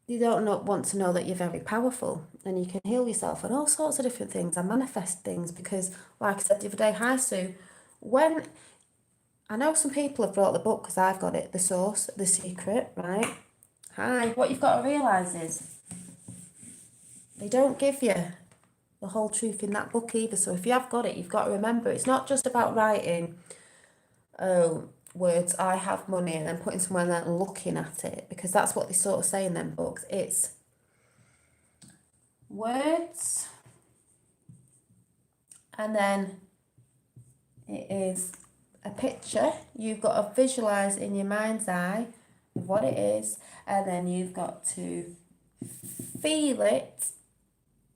S1: you don't want to know that you're very powerful and you can heal yourself and all sorts of different things and manifest things. Because, like I said the other day, hi Sue, when I know some people have brought the book because I've got it, The Source, The Secret, right? Hi, what you've got to realise is they don't give you the whole truth in that book either. So if you have got it, you've got to remember it's not just about writing words, I have money, and then putting somewhere there and looking at it, because that's what they sort of say in them books. It's words, and then it is a picture. You've got to visualize in your mind's eye of what it is, and then you've got to feel it,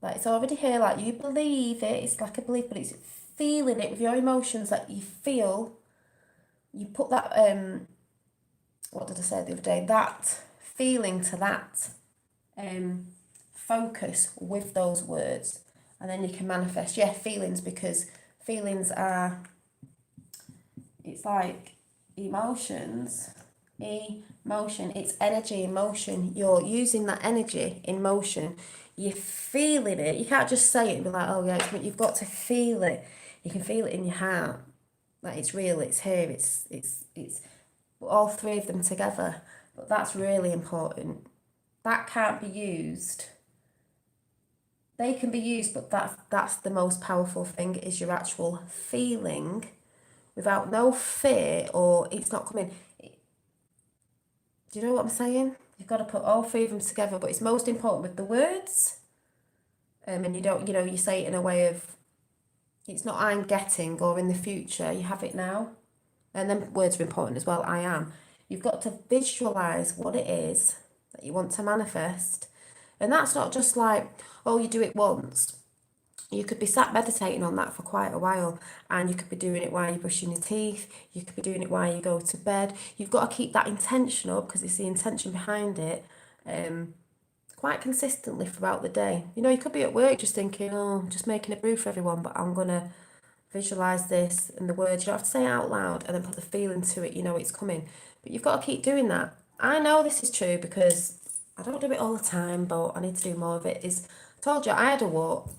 S1: like it's already here, like you believe it. It's like a belief, but it's feeling it with your emotions that you feel. You put that, what did I say the other day? That feeling to that focus with those words. And then you can manifest, feelings, because feelings are, it's like emotions. Emotion, it's energy in motion. You're using that energy in motion. You're feeling it. You can't just say it and be like, oh yeah, you've got to feel it. You can feel it in your heart. Like it's real, it's here, it's all three of them together. But that's really important. That can't be used. They can be used, but that's the most powerful thing, is your actual feeling without no fear, or it's not coming. Do you know what I'm saying? You've got to put all three of them together, but it's most important with the words. And you don't, you say it in a way of, it's not I'm getting or in the future, you have it now. And then words are important as well, I am. You've got to visualise what it is that you want to manifest. And that's not just like, oh, you do it once. You could be sat meditating on that for quite a while, and you could be doing it while you're brushing your teeth. You could be doing it while you go to bed. You've got to keep that intention up, because it's the intention behind it. Quite consistently throughout the day. You could be at work just thinking, oh, I'm just making a brew for everyone, but I'm going to visualize this and the words. You don't have to say it out loud and then put the feeling to it. You know it's coming, but you've got to keep doing that. I know this is true because I don't do it all the time, but I need to do more of it. I told you I had a wart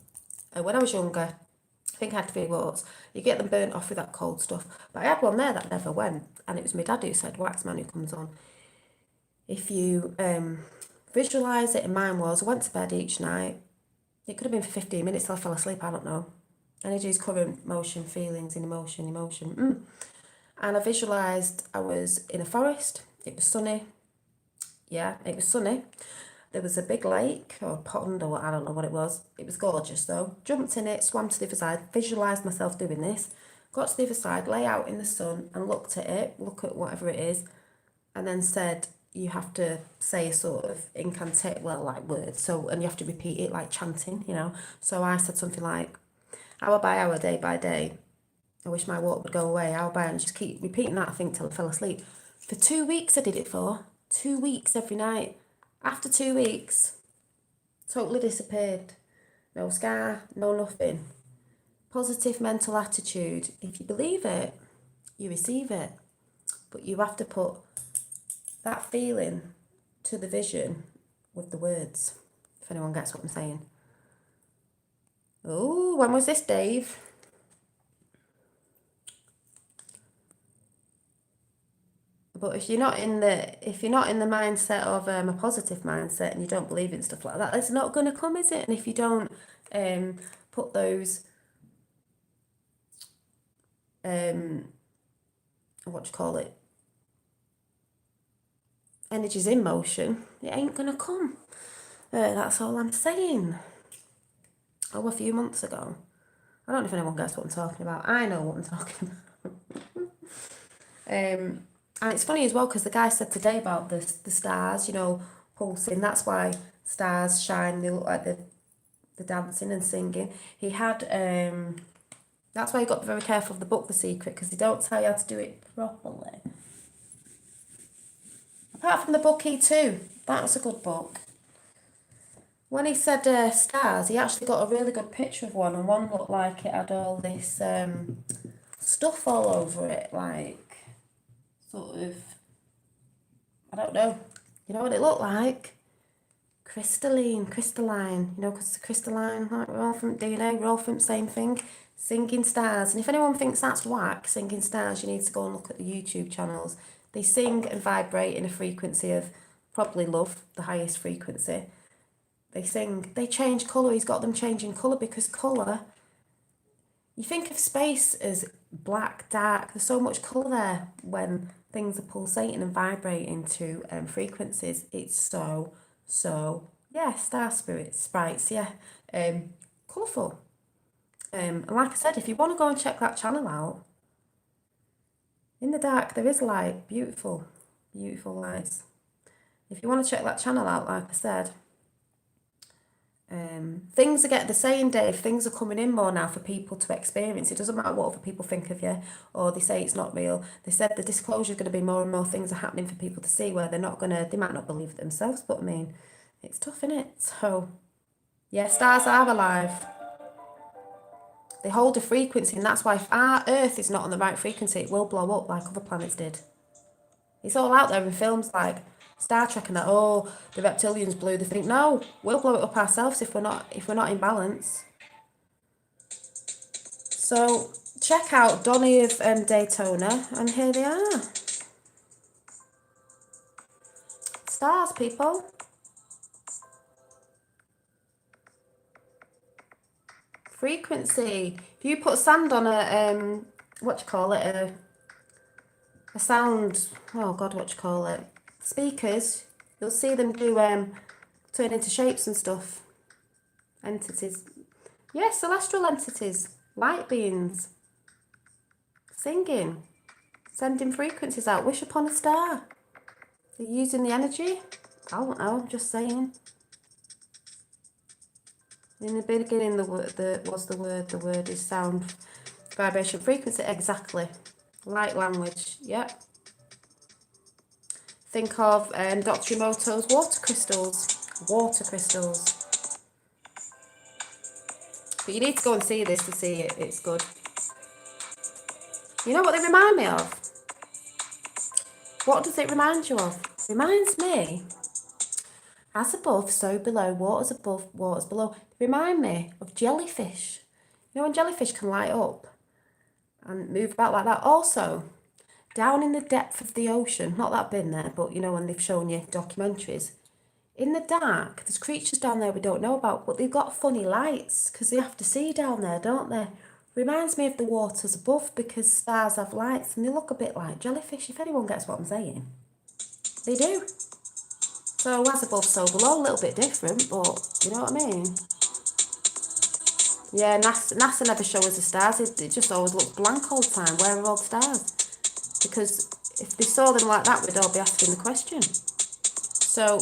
S1: when I was younger. I think I had 3 warts. You get them burnt off with that cold stuff. But I had one there that never went, and it was my dad who said, "Wax man who comes on. If you visualise it," and mine was, I went to bed each night. It could have been for 15 minutes till I fell asleep, I don't know. Energies, current, motion, feelings, in emotion. And I visualised I was in a forest. It was sunny. Yeah, it was sunny. There was a big lake or pond or I don't know what it was. It was gorgeous though. Jumped in it, swam to the other side, visualised myself doing this. Got to the other side, lay out in the sun and looked at it, look at whatever it is, and then said, you have to say a sort of incantate, well, like words. So, and you have to repeat it like chanting, you know. So I said something like, hour by hour, day by day, I wish my water would go away, hour by hour, and just keep repeating that, I think, till I fell asleep. For 2 weeks I did it for. 2 weeks every night. After 2 weeks, totally disappeared. No scar, no nothing. Positive mental attitude. If you believe it, you receive it. But you have to put that feeling to the vision with the words, if anyone gets what I'm saying. Oh, when was this, Dave? But if you're not in the mindset of a positive mindset and you don't believe in stuff like that, it's not going to come, is it? And if you don't put those energies in motion, it ain't going to come. That's all I'm saying. A few months ago, I don't know if anyone gets what I'm talking about. I know what I'm talking about. And it's funny as well because the guy said today about the stars, you know, pulsing. That's why stars shine. They look like they're dancing and singing. He had, that's why you got to be very careful of the book, The Secret, because they don't tell you how to do it properly. Apart from the book E2, that was a good book. When he said stars, he actually got a really good picture of one, and one looked like it had all this stuff all over it, like sort of, I don't know. You know what it looked like? Crystalline, you know, because crystalline, like we're all from DNA, we're all from the same thing. Singing stars. And if anyone thinks that's whack, singing stars, you need to go and look at the YouTube channels. They sing and vibrate in a frequency of probably love, the highest frequency. They sing, they change colour. He's got them changing colour because colour, you think of space as black, dark. There's so much colour there when things are pulsating and vibrating to frequencies. It's so, yeah, star spirits, sprites, yeah, colourful. And like I said, if you want to go and check that channel out, in the dark there is light, beautiful lights. If you want to check that channel out, like I said, things are getting the same, Dave, things are coming in more now for people to experience. It doesn't matter what other people think of you or they say it's not real. They said the disclosure is going to be more and more things are happening for people to see where they might not believe it themselves, but I mean, it's tough, innit? So, yeah, stars are alive. They hold a frequency, and that's why if our Earth is not on the right frequency, it will blow up like other planets did. It's all out there in films like Star Trek and that, oh, the reptilians blew the thing. No, we'll blow it up ourselves if we're not in balance. So check out Donny of Daytona, and here they are. Stars, people. Frequency. If you put sand on a a sound, oh God, speakers, you'll see them do turn into shapes and stuff. Entities. Yes, celestial entities, light beings, singing, sending frequencies out. Wish upon a star. They're using the energy. I don't know, I'm just saying. In the beginning, the word is sound, vibration, frequency, exactly. Light language, yep. Think of Dr. Emoto's water crystals. But you need to go and see this to see it, it's good. You know what they remind me of? What does it remind you of? Reminds me, as above, so below, waters above, waters below. They remind me of jellyfish. You know when jellyfish can light up and move about like that? Also, down in the depth of the ocean, not that I've been there, but you know when they've shown you documentaries, in the dark, there's creatures down there we don't know about, but they've got funny lights because they have to see down there, don't they? Reminds me of the waters above because stars have lights and they look a bit like jellyfish, if anyone gets what I'm saying. They do. So as above, so below, a little bit different, but you know what I mean? Yeah, NASA never show us the stars. It just always looks blank all the time. Where are all the stars? Because if they saw them like that, we'd all be asking the question. So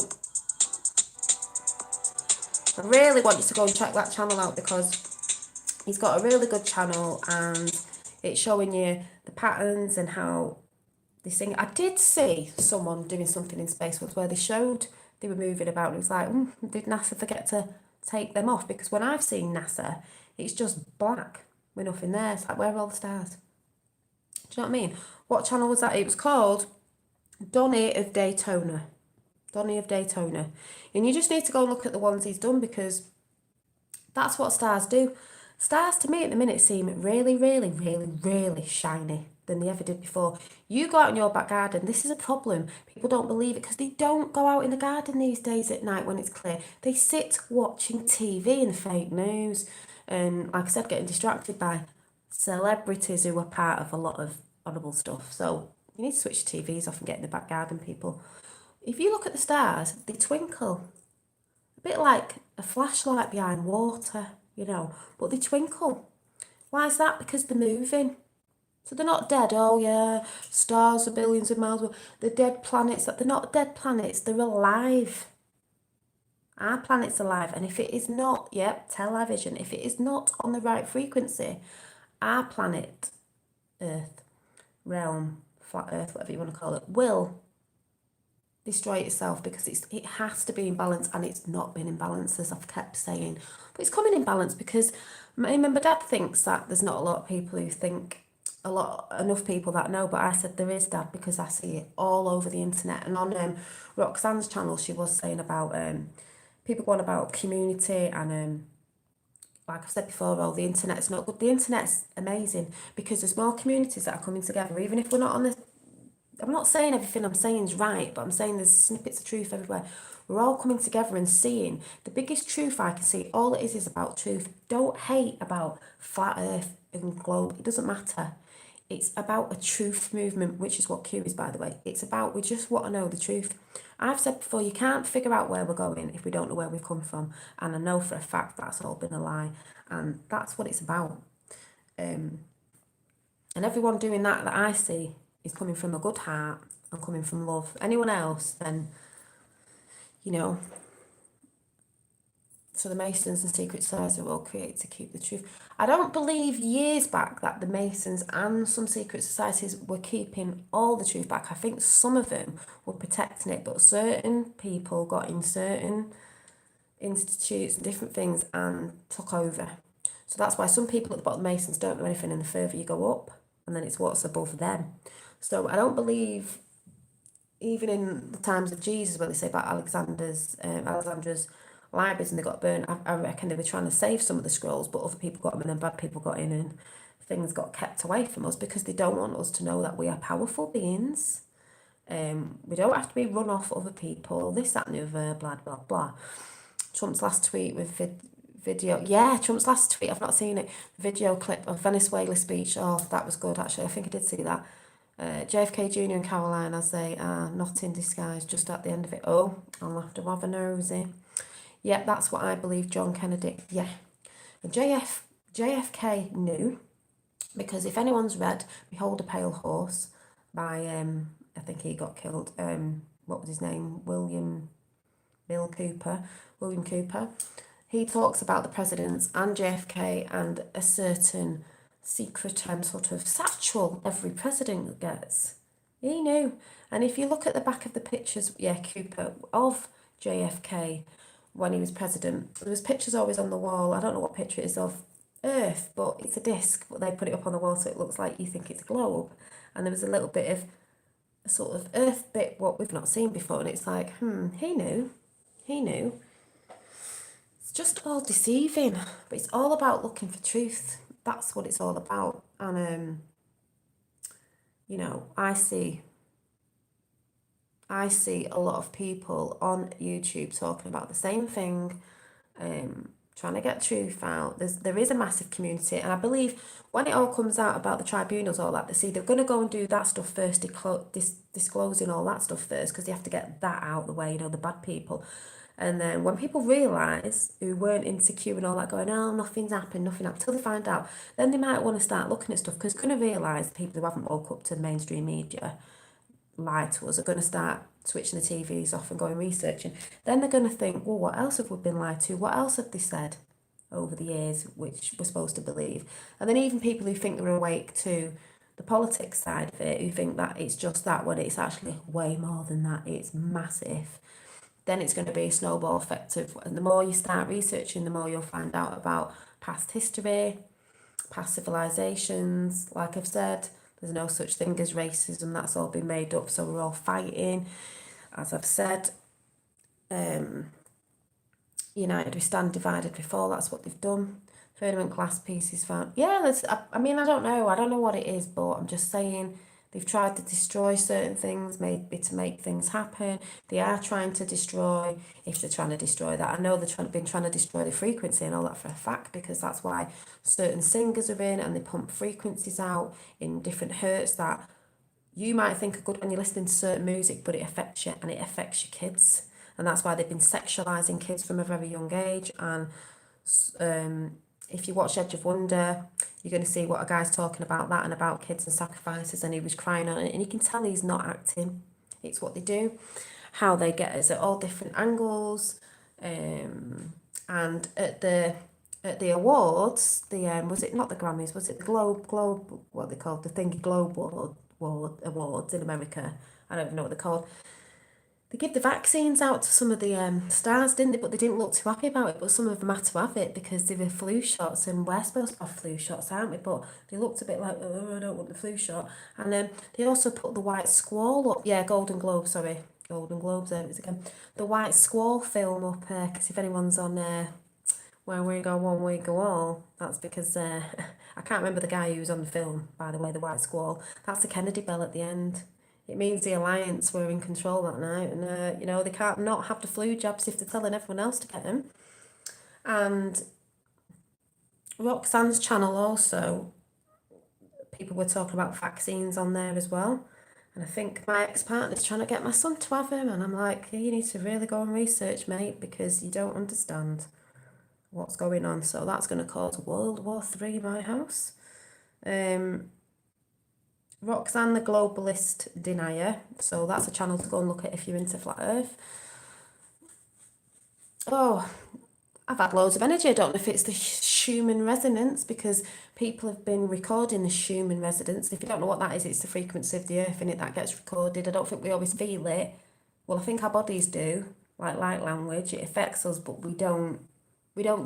S1: I really want you to go and check that channel out because he's got a really good channel and it's showing you the patterns and how they sing. I did see someone doing something in space where they showed they were moving about and it was like, did NASA forget to take them off? Because when I've seen NASA, it's just black with nothing there. It's like, where are all the stars? Do you know what I mean? What channel was that? It was called Donny of Daytona. Donny of Daytona. And you just need to go and look at the ones he's done because that's what stars do. Stars to me at the minute seem really, really, really, really shiny than they ever did before. You go out in your back garden, this is a problem. People don't believe it because they don't go out in the garden these days at night when it's clear. They sit watching TV and fake news and, like I said, getting distracted by celebrities who are part of a lot of horrible stuff. So you need to switch your TVs off and get in the back garden, people. If you look at the stars, they twinkle. A bit like a flashlight behind water, you know, but they twinkle. Why is that? Because they're moving. So they're not dead. Oh yeah, stars are billions of miles away. They're dead planets. They're not dead planets. They're alive. Our planet's alive. And if it is not, television, if it is not on the right frequency, our planet, Earth, realm, flat Earth, whatever you want to call it, will destroy itself because it has to be in balance and it's not been in balance, as I've kept saying. But it's coming in balance because my dad thinks that there's not a lot of people who think enough people that know, but I said there is, Dad, because I see it all over the internet. And on Roxanne's channel, she was saying about people going about community and like I've said before, the internet's not good. The internet's amazing because there's more communities that are coming together, even if we're not on the. I'm not saying everything I'm saying is right, but I'm saying there's snippets of truth everywhere. We're all coming together and seeing the biggest truth I can see. All it is about truth. Don't hate about flat Earth and globe. It doesn't matter. It's about a truth movement, which is what Q is, by the way. It's about, we just want to know the truth. I've said before, you can't figure out where we're going if we don't know where we've come from. And I know for a fact that's all been a lie. And that's what it's about. And everyone doing that I see is coming from a good heart and coming from love. Anyone else, then, you know. So the Masons and secret societies are all created to keep the truth. I don't believe years back that the Masons and some secret societies were keeping all the truth back. I think some of them were protecting it, but certain people got in certain institutes and different things and took over. So that's why some people at the bottom of the Masons don't know anything, and the further you go up, and then it's what's above them. So I don't believe, even in the times of Jesus, when they say about Alexandra's libraries and they got burnt, I reckon they were trying to save some of the scrolls, but other people got them and then bad people got in and things got kept away from us because they don't want us to know that we are powerful beings. We don't have to be run off other people, this, that and the other, blah, blah, blah. Trump's last tweet with Trump's last tweet, I've not seen it, video clip of Venezuela speech. Oh, that was good actually, I think I did see that. JFK Jr. and Caroline, as they are not in disguise, just at the end of it. Oh, I'll have to have a nosy. Yeah, that's what I believe, John Kennedy. Yeah. And JFK knew, because if anyone's read Behold a Pale Horse by, I think he got killed, what was his name? William Cooper. He talks about the presidents and JFK and a certain secret sort of satchel every president gets. He knew. And if you look at the back of the pictures, Cooper, of JFK when he was president, there was pictures always on the wall. I don't know what picture it is of Earth, but it's a disc, but they put it up on the wall so it looks like you think it's a globe. And there was a little bit of a sort of Earth bit, what we've not seen before, and it's like, he knew. It's just all deceiving, but it's all about looking for truth. That's what it's all about. And you know, I see a lot of people on YouTube talking about the same thing, trying to get truth out. There is a massive community, and I believe when it all comes out about the tribunals, all that, they're going to go and do that stuff first, disclosing all that stuff first, because they have to get that out of the way, you know, the bad people. And then when people realise, who weren't insecure and all that, going, oh, nothing happened, till they find out, then they might want to start looking at stuff, because they're going to realise people who haven't woke up to the mainstream media lie to us are going to start switching the TVs off and going researching. Then they're going to think, well, what else have we been lied to? What else have they said over the years which we're supposed to believe? And then even people who think they're awake to the politics side of it, who think that it's just that, when it's actually way more than that, it's massive. Then it's going to be a snowball effect of, and the more you start researching, the more you'll find out about past history, past civilizations. Like I've said, there's no such thing as racism, that's all been made up, so we're all fighting. As I've said, united we stand, divided before, that's what they've done. Firmament glass pieces found. Yeah, I mean, I don't know what it is, but I'm just saying, they've tried to destroy certain things, maybe to make things happen. They are trying to destroy, if they're trying to destroy that. I know they've been trying to destroy the frequency and all that for a fact, because that's why certain singers are in and they pump frequencies out in different hertz that you might think are good when you're listening to certain music, but it affects you, and it affects your kids. And that's why they've been sexualising kids from a very young age. And if you watch Edge of Wonder, you're going to see what a guy's talking about that and about kids and sacrifices, and he was crying on it, and you can tell he's not acting. It's what they do, how they get us at all different angles. And at the awards, was it not the Grammys, was it the Globe, what they called, the Thingy Globe Awards in America, I don't even know what they're called. They give the vaccines out to some of the stars, didn't they? But they didn't look too happy about it. But some of them had to have it because they were flu shots, and we're supposed to have flu shots, aren't we? But they looked a bit like, oh, I don't want the flu shot. And they also put the White Squall up. Yeah, Golden Globes, there it is again. The White Squall film up, because if anyone's on Where We Go One, We Go All, that's because, I can't remember the guy who was on the film, by the way, the White Squall. That's the Kennedy bell at the end. It means the Alliance were in control that night, and you know, they can't not have the flu jabs if they're telling everyone else to get them. And Roxanne's channel also, people were talking about vaccines on there as well. And I think my ex-partner's trying to get my son to have him, and I'm like, you need to really go and research, mate, because you don't understand what's going on. So that's going to cause World War III, my house. Roxanne the Globalist Denier, so that's a channel to go and look at if you're into flat earth. Oh, I've had loads of energy. I don't know if it's the Schumann resonance, because people have been recording the Schumann resonance. If you don't know what that is, it's the frequency of the earth in it that gets recorded. I don't think we always feel it. Well, I think our bodies do, like light language. It affects us, but we don't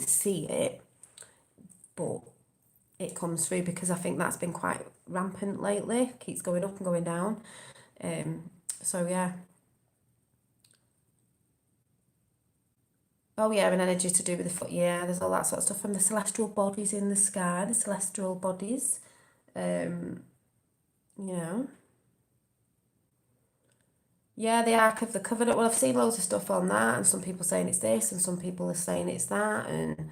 S1: see it. But it comes through, because I think that's been quite rampant lately. Keeps going up and going down. So yeah. Oh yeah, and energy to do with the foot. Yeah, there's all that sort of stuff from the celestial bodies in the sky, the celestial bodies. You know. Yeah, the Ark of the Covenant. Well, I've seen loads of stuff on that, and some people saying it's this, and some people are saying it's that, and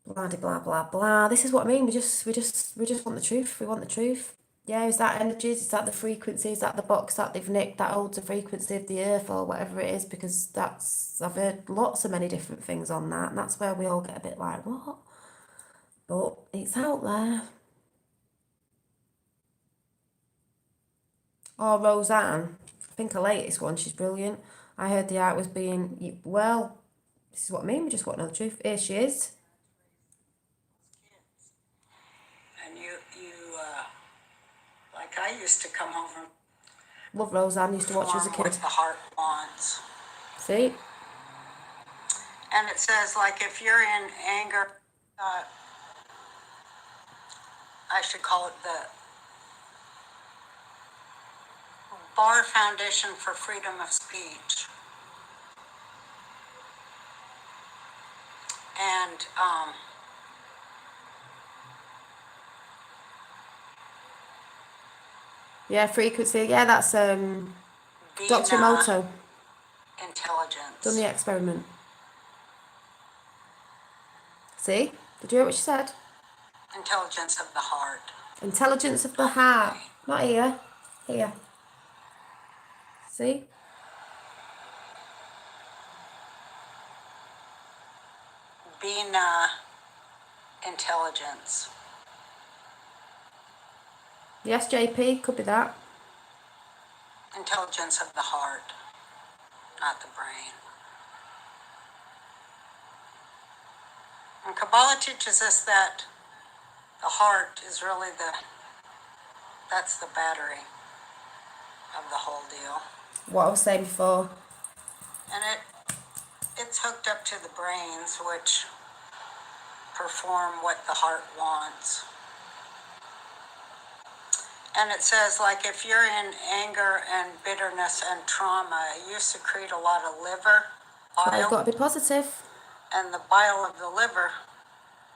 S1: blah blah blah blah. This is what I mean. We just want the truth. We want the truth. Yeah, is that energies? Is that the frequency? Is that the box that they've nicked that holds the frequency of the earth, or whatever it is? Because I've heard lots of many different things on that, and that's where we all get a bit like, what? But it's out there. Oh, Roseanne, I think her latest one, she's brilliant. I heard the art was being, well, this is what I mean. We just want to know the truth. Here she is.
S6: And you like I used to come home from
S1: Love Roseanne, used to watch her as a
S6: what
S1: kid.
S6: the heart wants.
S1: See?
S6: And it says, like, if you're in anger, I should call it the Bar Foundation for Freedom of Speech. And
S1: Yeah, frequency. Yeah, that's Dr.
S6: Vina
S1: Emoto done
S6: Intelligence.
S1: the experiment. See? Did you hear what she said?
S6: Intelligence of the heart.
S1: Intelligence of the heart. Not here. Here. See?
S6: Vina Intelligence.
S1: Yes, JP, could be that.
S6: Intelligence of the heart, not the brain. And Kabbalah teaches us that the heart is really that's the battery of the whole deal.
S1: What I was saying before.
S6: And it's hooked up to the brains, which perform what the heart wants. And it says, like, if you're in anger and bitterness and trauma, you secrete a lot of liver
S1: But you've
S6: bile,
S1: got to be positive.
S6: and the bile of the liver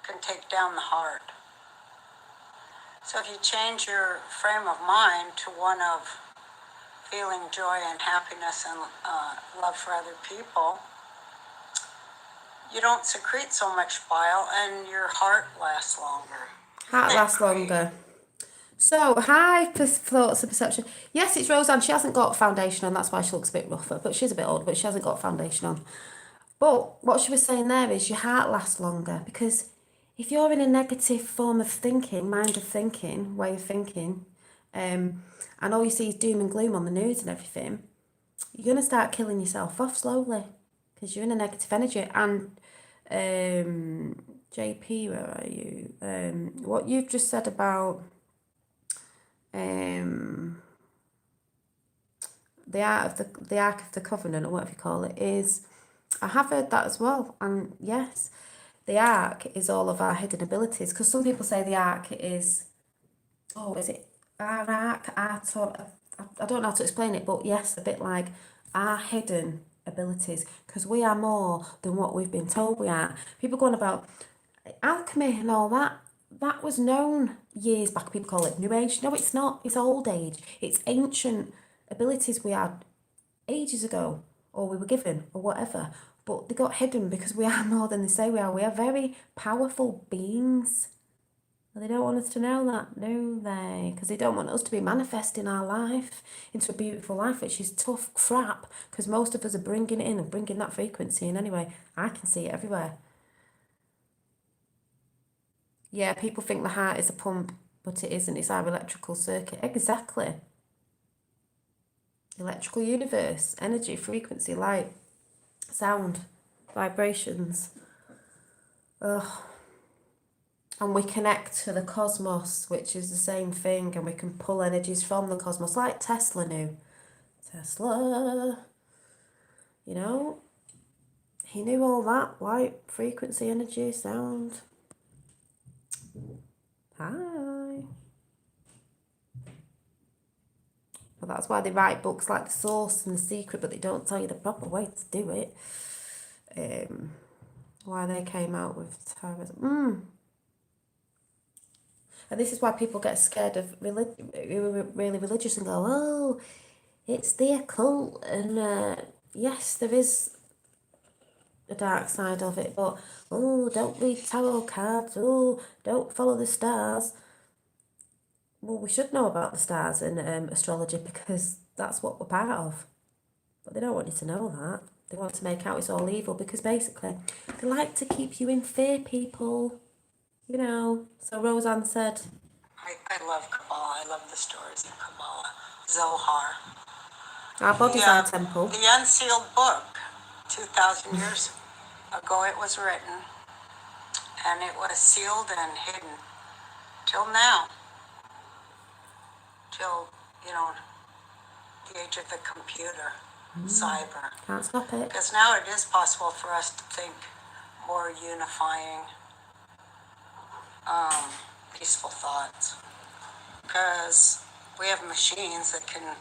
S6: can take down the heart. So if you change your frame of mind to one of feeling joy and happiness and love for other people, you don't secrete so much bile and your heart lasts longer.
S1: Heart lasts longer. So, hi, thoughts and perception. Yes, it's Roseanne. She hasn't got foundation on. That's why she looks a bit rougher. But she's a bit older, but she hasn't got foundation on. But what she was saying there is your heart lasts longer, because if you're in a negative form of thinking, mind of thinking, way of thinking, and all you see is doom and gloom on the news and everything, you're going to start killing yourself off slowly because you're in a negative energy. And JP, where are you? What you've just said about the Ark of the Covenant, or whatever you call it, is, I have heard that as well. And yes, the Ark is all of our hidden abilities, because some people say the Ark is, is it our Ark, I don't know how to explain it, but yes, a bit like our hidden abilities, because we are more than what we've been told we are. People going about alchemy and all that. That was known years back. People call it New Age. No, it's not. It's old age. It's ancient abilities we had ages ago, or we were given, or whatever. But they got hidden because we are more than they say we are. We are very powerful beings. And they don't want us to know that, do they? Because they don't want us to be manifesting our life into a beautiful life, which is tough crap, because most of us are bringing it in and bringing that frequency in anyway. I can see it everywhere. Yeah, people think the heart is a pump, but it isn't. It's our electrical circuit. Exactly. Electrical universe, energy, frequency, light, sound, vibrations. Ugh. And we connect to the cosmos, which is the same thing, and we can pull energies from the cosmos, like Tesla knew. Tesla, you know, he knew all that, light, frequency, energy, sound. Hi. Well, that's why they write books like The Source and The Secret, but they don't tell you the proper way to do it. Why they came out with terrorism. And this is why people get scared of really religious and go, oh, it's the occult. And yes, there is a dark side of it, but oh, don't read tarot cards, oh, don't follow the stars. Well, we should know about the stars and astrology, because that's what we're part of. But they don't want you to know that. They want to make out it's all evil, because basically they like to keep you in fear, people. You know. So Roseanne said,
S6: I love Kabbalah. I love the stories of Kabbalah. Zohar.
S1: our body's our temple.
S6: The unsealed book. 2,000 years ago it was written, and it was sealed and hidden till now. Till, the age of the computer, cyber.
S1: Can't stop it.
S6: Because now it is possible for us to think more unifying peaceful thoughts. Because we have machines that can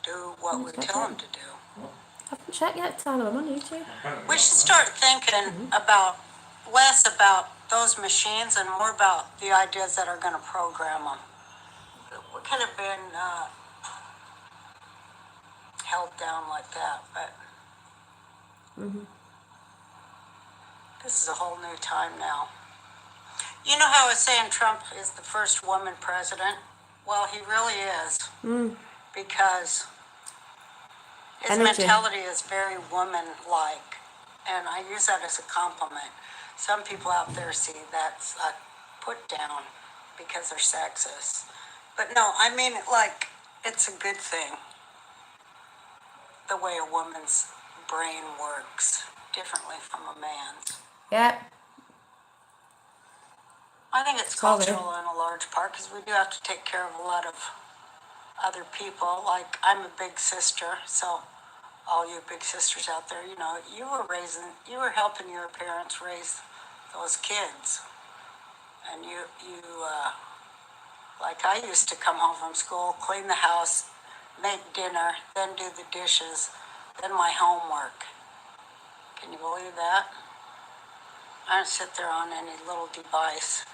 S6: do what we tell them to do.
S1: I haven't checked yet, Tyler. I'm on YouTube.
S6: We should start thinking about less about those machines and more about the ideas that are going to program them. We could have been held down like that, but this is a whole new time now. You know how I was saying Trump is the first woman president? Well, he really is, because his
S1: Energy.
S6: mentality is very woman-like, and I use that as a compliment. Some people out there see that's a put down because they're sexist. But no, I mean it like it's a good thing. The way a woman's brain works differently from a man's.
S1: Yep.
S6: I think it's
S1: Sorry.
S6: cultural in a large part because we do have to take care of a lot of other people. Like I'm a big sister, so all you big sisters out there, you know, you were helping your parents raise those kids, and like I used to come home from school, clean the house, make dinner, then do the dishes, then my homework. Can you believe that? I don't sit there on any little device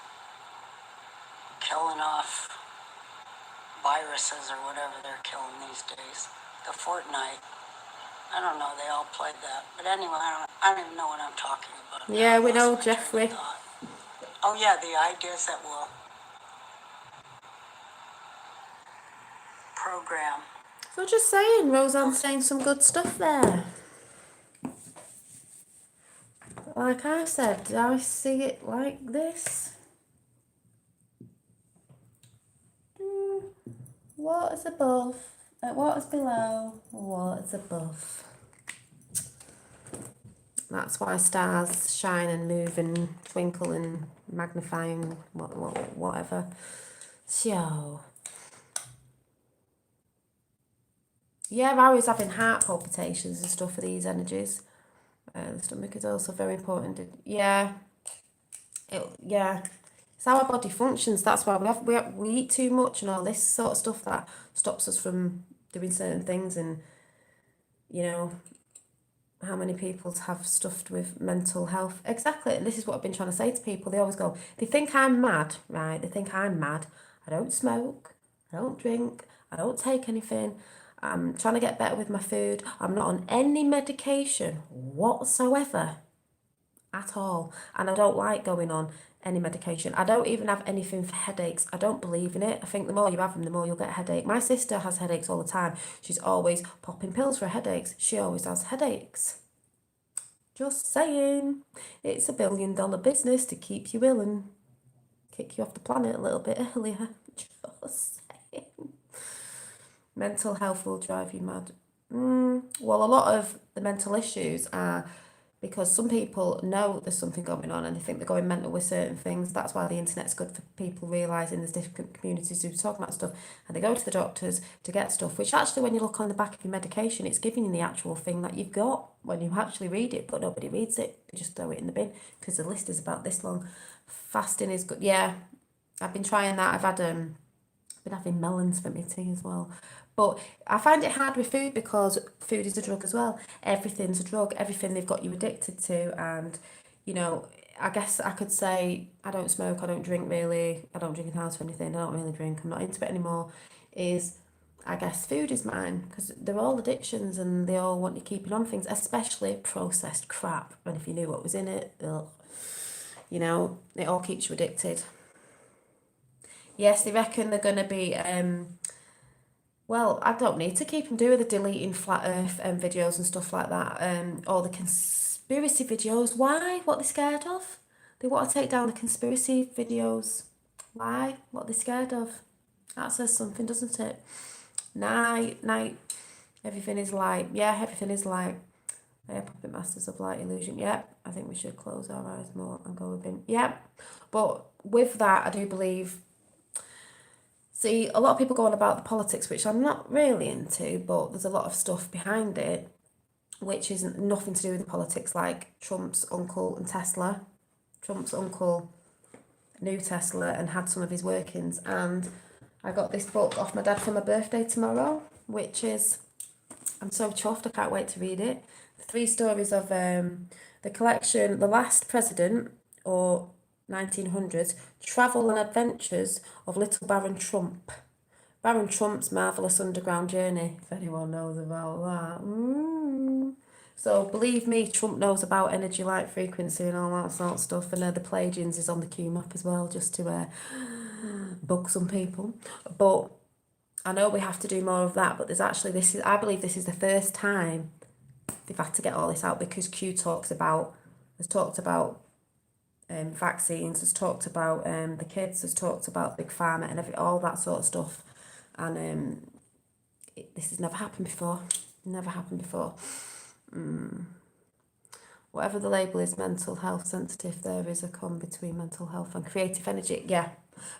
S6: killing off viruses or whatever they're killing these days. The Fortnite. I don't know, they all played that. But anyway, I don't even know what I'm talking about.
S1: Yeah, we
S6: I lost
S1: know,
S6: my train of
S1: Jeffrey.
S6: thought. Oh yeah, the ideas that will program.
S1: So just saying, Roseanne's saying some good stuff there. Like I said, I see it like this. What is above, what is below, what is above. That's why stars shine and move and twinkle and magnify and whatever. So, yeah, I was having heart palpitations and stuff for these energies. The stomach is also very important. Yeah, it's how our body functions. That's why we eat too much and all this sort of stuff that stops us from doing certain things. And you know, how many people have stuff with mental health? Exactly. And this is what I've been trying to say to people. They always go, they think I'm mad, right? They think I'm mad. I don't smoke. I don't drink. I don't take anything. I'm trying to get better with my food. I'm not on any medication whatsoever at all. And I don't like going on any medication. I don't even have anything for headaches. I don't believe in it. I think the more you have them, the more you'll get a headache. My sister has headaches all the time. She's always popping pills for headaches. She always has headaches. Just saying. It's $1 billion business to keep you ill and kick you off the planet a little bit earlier. Just saying. Mental health will drive you mad. Well, a lot of the mental issues are because some people know there's something going on and they think they're going mental with certain things. That's why the internet's good for people realising there's different communities who talk about stuff, and they go to the doctors to get stuff, which actually when you look on the back of your medication, it's giving you the actual thing that you've got when you actually read it, but nobody reads it. They just throw it in the bin because the list is about this long. Fasting is good. Yeah, I've been trying that. I've had been having melons for my tea as well. But I find it hard with food because food is a drug as well. Everything's a drug. Everything they've got you addicted to. And, you know, I guess I could say I don't smoke, I don't drink really. I don't drink in the house or anything. I don't really drink. I'm not into it anymore. I guess food is mine because they're all addictions and they all want you keeping on things, especially processed crap. And if you knew what was in it, ugh, you know, it all keeps you addicted. Yes, they reckon they're going to be... well, I don't need to keep them doing the deleting flat earth videos and stuff like that, or the conspiracy videos. Why? What are they scared of? They want to take down the conspiracy videos. Why? What are they scared of? That says something, doesn't it? Night. Everything is light. Yeah, everything is light. Puppet Masters of Light Illusion. Yep, I think we should close our eyes more and go within. Yep, but with that, I do believe... See, a lot of people go on about the politics, which I'm not really into, but there's a lot of stuff behind it, which isn't nothing to do with the politics, like Trump's uncle and Tesla. Trump's uncle new Tesla and had some of his workings. And I got this book off my dad for my birthday tomorrow, which is, I'm so chuffed, I can't wait to read it. 3 stories of the collection, The Last President, or 1900s, Travel and Adventures of Little Baron Trump. Baron Trump's marvellous underground journey, if anyone knows about that. So believe me, Trump knows about energy, light, frequency and all that sort of stuff. And the Pleiadians is on the Q map as well, just to bug some people. But I know we have to do more of that, but there's actually, I believe this is the first time they've had to get all this out, because Q has talked about vaccines, has talked about the kids, has talked about Big Pharma and all that sort of stuff. And this has never happened before. Never happened before. Whatever the label is, mental health sensitive, there is a con between mental health and creative energy. Yeah,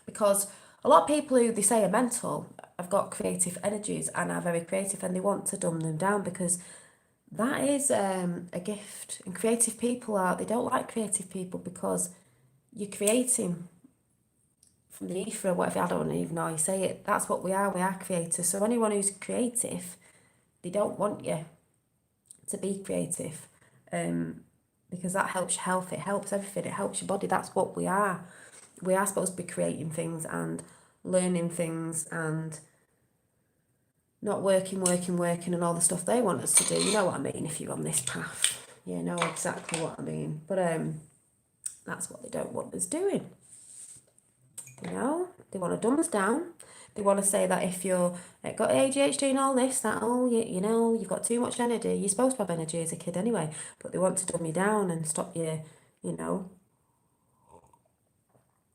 S1: because a lot of people who they say are mental have got creative energies and are very creative, and they want to dumb them down because that is a gift. And creative people they don't like creative people because you're creating from the ether or whatever, I don't even know how you say it. That's what we are creators. So anyone who's creative, they don't want you to be creative, because that helps your health, it helps everything, it helps your body. That's what we are. We are supposed to be creating things and learning things and not working and all the stuff they want us to do. You know what I mean, if you're on this path. You know exactly what I mean. But that's what they don't want us doing. You know, they want to dumb us down. They want to say that if you're got ADHD and all this, that, you know, you've got too much energy. You're supposed to have energy as a kid anyway. But they want to dumb you down and stop you, you know,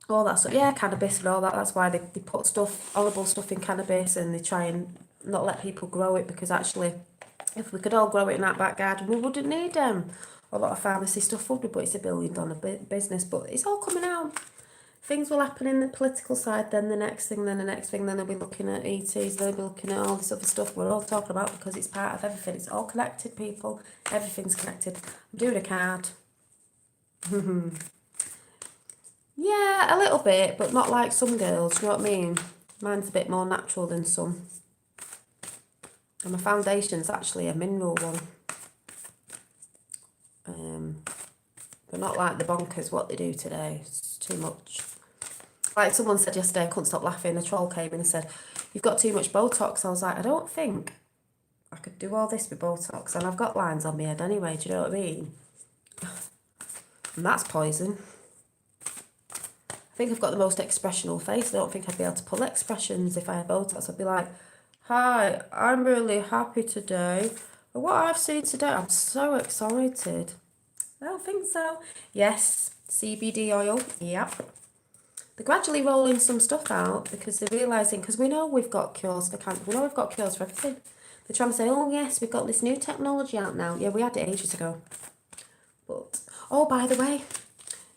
S1: all that stuff. Yeah, cannabis and all that. That's why they put horrible stuff in cannabis, and they try and not let people grow it, because actually, if we could all grow it in that back garden, we wouldn't need a lot of pharmacy stuff, would we? But it's $1 billion business. But it's all coming out. Things will happen in the political side, then the next thing, then they'll be looking at ETs, they'll be looking at all this other stuff we're all talking about, because it's part of everything. It's all connected, people. Everything's connected. I'm doing a card. Yeah, a little bit, but not like some girls, you know what I mean? Mine's a bit more natural than some. And my foundation's actually a mineral one. But not like the bonkers what they do today. It's too much. Like someone said yesterday, I couldn't stop laughing. A troll came in and said, "You've got too much Botox." I was like, I don't think I could do all this with Botox. And I've got lines on my head anyway, do you know what I mean? And that's poison. I think I've got the most expressional face. I don't think I'd be able to pull expressions if I had Botox. I'd be like, "Hi, I'm really happy today. What I've seen today, I'm so excited." I don't think so. Yes, CBD oil, yep. They're gradually rolling some stuff out because they're realising, because we know we've got cures for cancer, we know we've got cures for everything. They're trying to say, oh yes, we've got this new technology out now. Yeah, we had it ages ago. But, oh, by the way,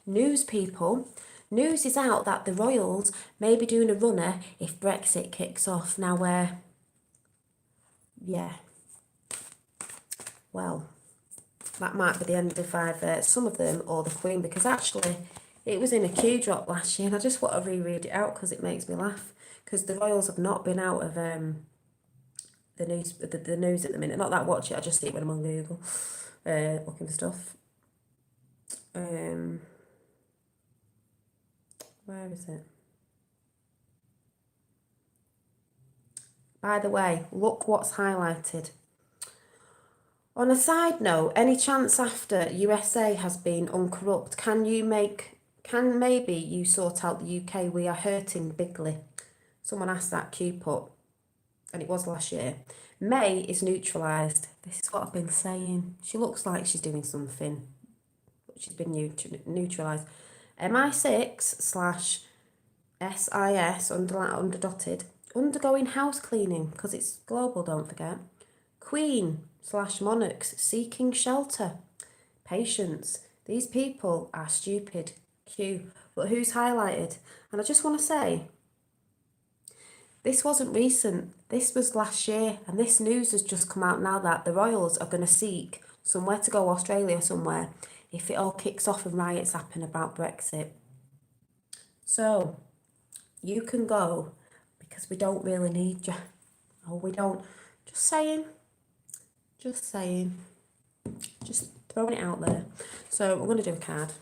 S1: news people, news is out that the Royals may be doing a runner if Brexit kicks off. Now, yeah, well, that might be the end of either some of them or the Queen, because actually it was in a Q drop last year, and I just want to reread it out because it makes me laugh, because the Royals have not been out of the news at the minute. Not that I watch it, I just see it when I'm on Google looking for stuff. Where is it? By the way, look what's highlighted. On a side note, any chance after USA has been uncorrupt, can maybe you sort out the UK? We are hurting bigly. Someone asked that, Q put, and it was last year. May is neutralised. This is what I've been saying. She looks like she's doing something, but she's been neutralised. MI6/SIS underdotted, undergoing house cleaning because it's global, don't forget. Queen/monarchs seeking shelter. Patience. These people are stupid. Q. But who's highlighted? And I just want to say, this wasn't recent. This was last year, and this news has just come out now that the Royals are going to seek somewhere to go, Australia somewhere, if it all kicks off and riots happen about Brexit. So you can go because we don't really need you. Oh, we don't. Just saying. Just saying. Just throwing it out there. So we're going to do a card.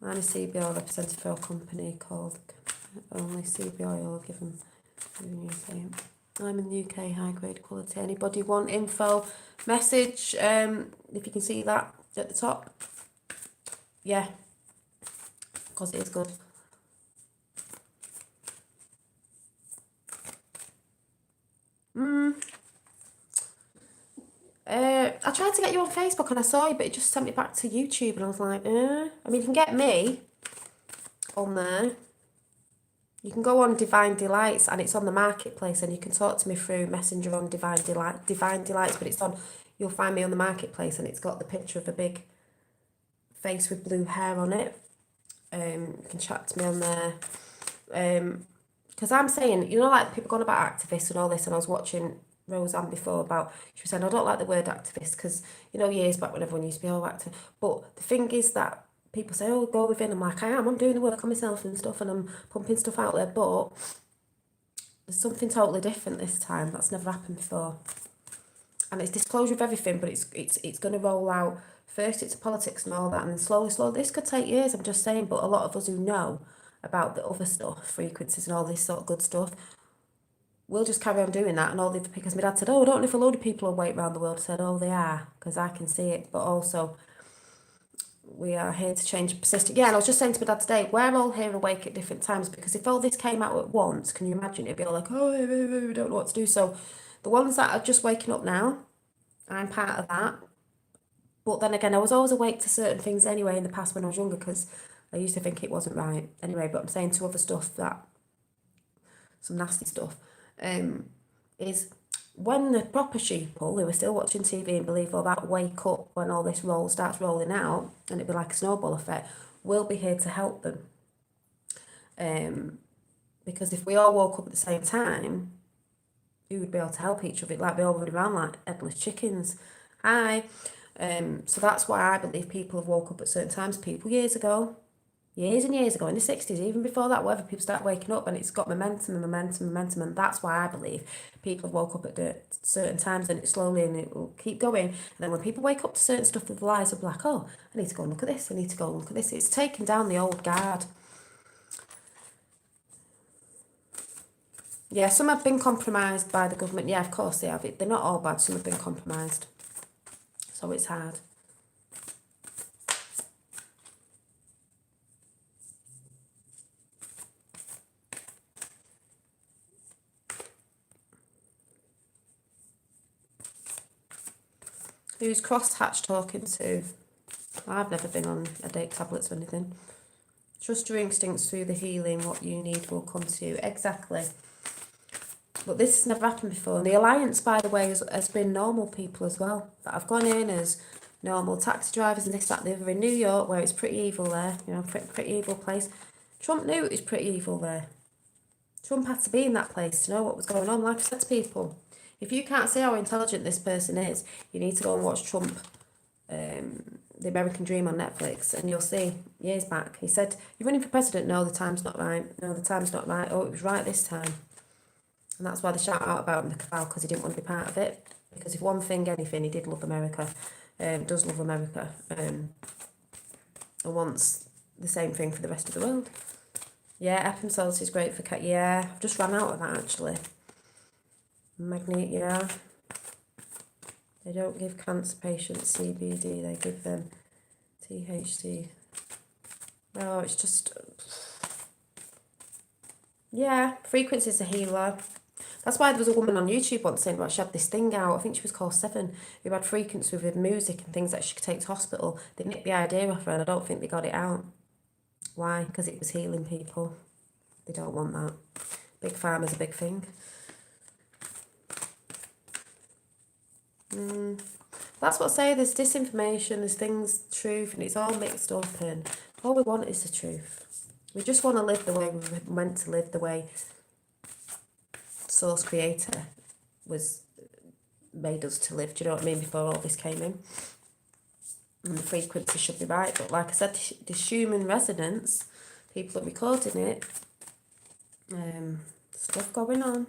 S1: I'm a CBO representative for a company called Only CBO. I'll give them I'm in the UK, high grade quality. Anybody want info? Message, if you can see that at the top. Yeah, because it is good. I tried to get you on Facebook and I saw you, but it just sent me back to YouTube and I was like, I mean, you can get me on there. You can go on Divine Delights and it's on the marketplace and you can talk to me through Messenger on Divine Delights, but it's on, you'll find me on the marketplace and it's got the picture of a big face with blue hair on it. You can chat to me on there. Because I'm saying, you know, like people going about activists and all this, and I was watching Roseanne before about, she was saying, I don't like the word activist because, you know, years back when everyone used to be all active. But the thing is that people say, oh, go within. I'm like, I'm doing the work on myself and stuff and I'm pumping stuff out there. But there's something totally different this time. That's never happened before. And it's disclosure of everything, but it's going to roll out. First, it's politics and all that, and then slowly, this could take years, I'm just saying, but a lot of us who know about the other stuff, frequencies and all this sort of good stuff, we'll just carry on doing that. And all the, because my dad said, oh, I don't know if a load of people awake around the world. I said, oh, they are, because I can see it, but also we are here to change persistent. Yeah, and I was just saying to my dad today, we're all here awake at different times, because if all this came out at once, can you imagine? It'd be all like, oh, we don't know what to do. So the ones that are just waking up now, I'm part of that. But then again, I was always awake to certain things anyway in the past when I was younger, because I used to think it wasn't right. Anyway, but I'm saying to other stuff that, some nasty stuff, is when the proper sheeple who are still watching TV and believe all that wake up when all this starts rolling out, and it'd be like a snowball effect, we'll be here to help them. Because if we all woke up at the same time, we would be able to help each other. Like we all run around like headless chickens. Hi. So that's why I believe people have woke up at certain times. People years and years ago, in the 60s, even before that, whatever, people start waking up and it's got momentum, and that's why I believe people have woke up at certain times, and it slowly, and it will keep going. And then when people wake up to certain stuff, their lives are like, oh, I need to go and look at this, I need to go and look at this. It's taken down the old guard. Yeah, some have been compromised by the government. Yeah, of course they have. They're not all bad. Some have been compromised. So it's hard. Who's crosshatch talking to? I've never been on headache tablets or anything. Trust your instincts through the healing. What you need will come to you. Exactly. But this has never happened before. And the Alliance, by the way, has been normal people as well that have gone in as normal taxi drivers and this, that, and the other in New York, where it's pretty evil there, you know, pretty evil place. Trump knew it was pretty evil there. Trump had to be in that place to know what was going on. Like I said to people, if you can't see how intelligent this person is, you need to go and watch Trump, The American Dream on Netflix, and you'll see, years back, he said, you're running for president? No, the time's not right. No, the time's not right. Oh, it was right this time. And that's why they shout out about him, because he didn't want to be part of it. Because if one thing, anything, he did love America, does love America, and wants the same thing for the rest of the world. Yeah, Epsom salts is great for cat. Yeah, I've just ran out of that actually. Magnet, yeah. They don't give cancer patients CBD, they give them THC. No, it's just, yeah, frequency's a healer. That's why there was a woman on YouTube once saying about she had this thing out, I think she was called Seven, who had frequency with music and things that she could take to hospital. They nicked the idea off her and I don't think they got it out. Why? Because it was healing people. They don't want that. Big Pharma's a big thing. That's what I say, there's disinformation, there's things, truth, and it's all mixed up, and all we want is the truth. We just want to live the way we were meant to live, the way Source Creator was made us to live, do you know what I mean, before all this came in. And the frequency should be right, but like I said, this human resonance, people are recording it. Stuff going on.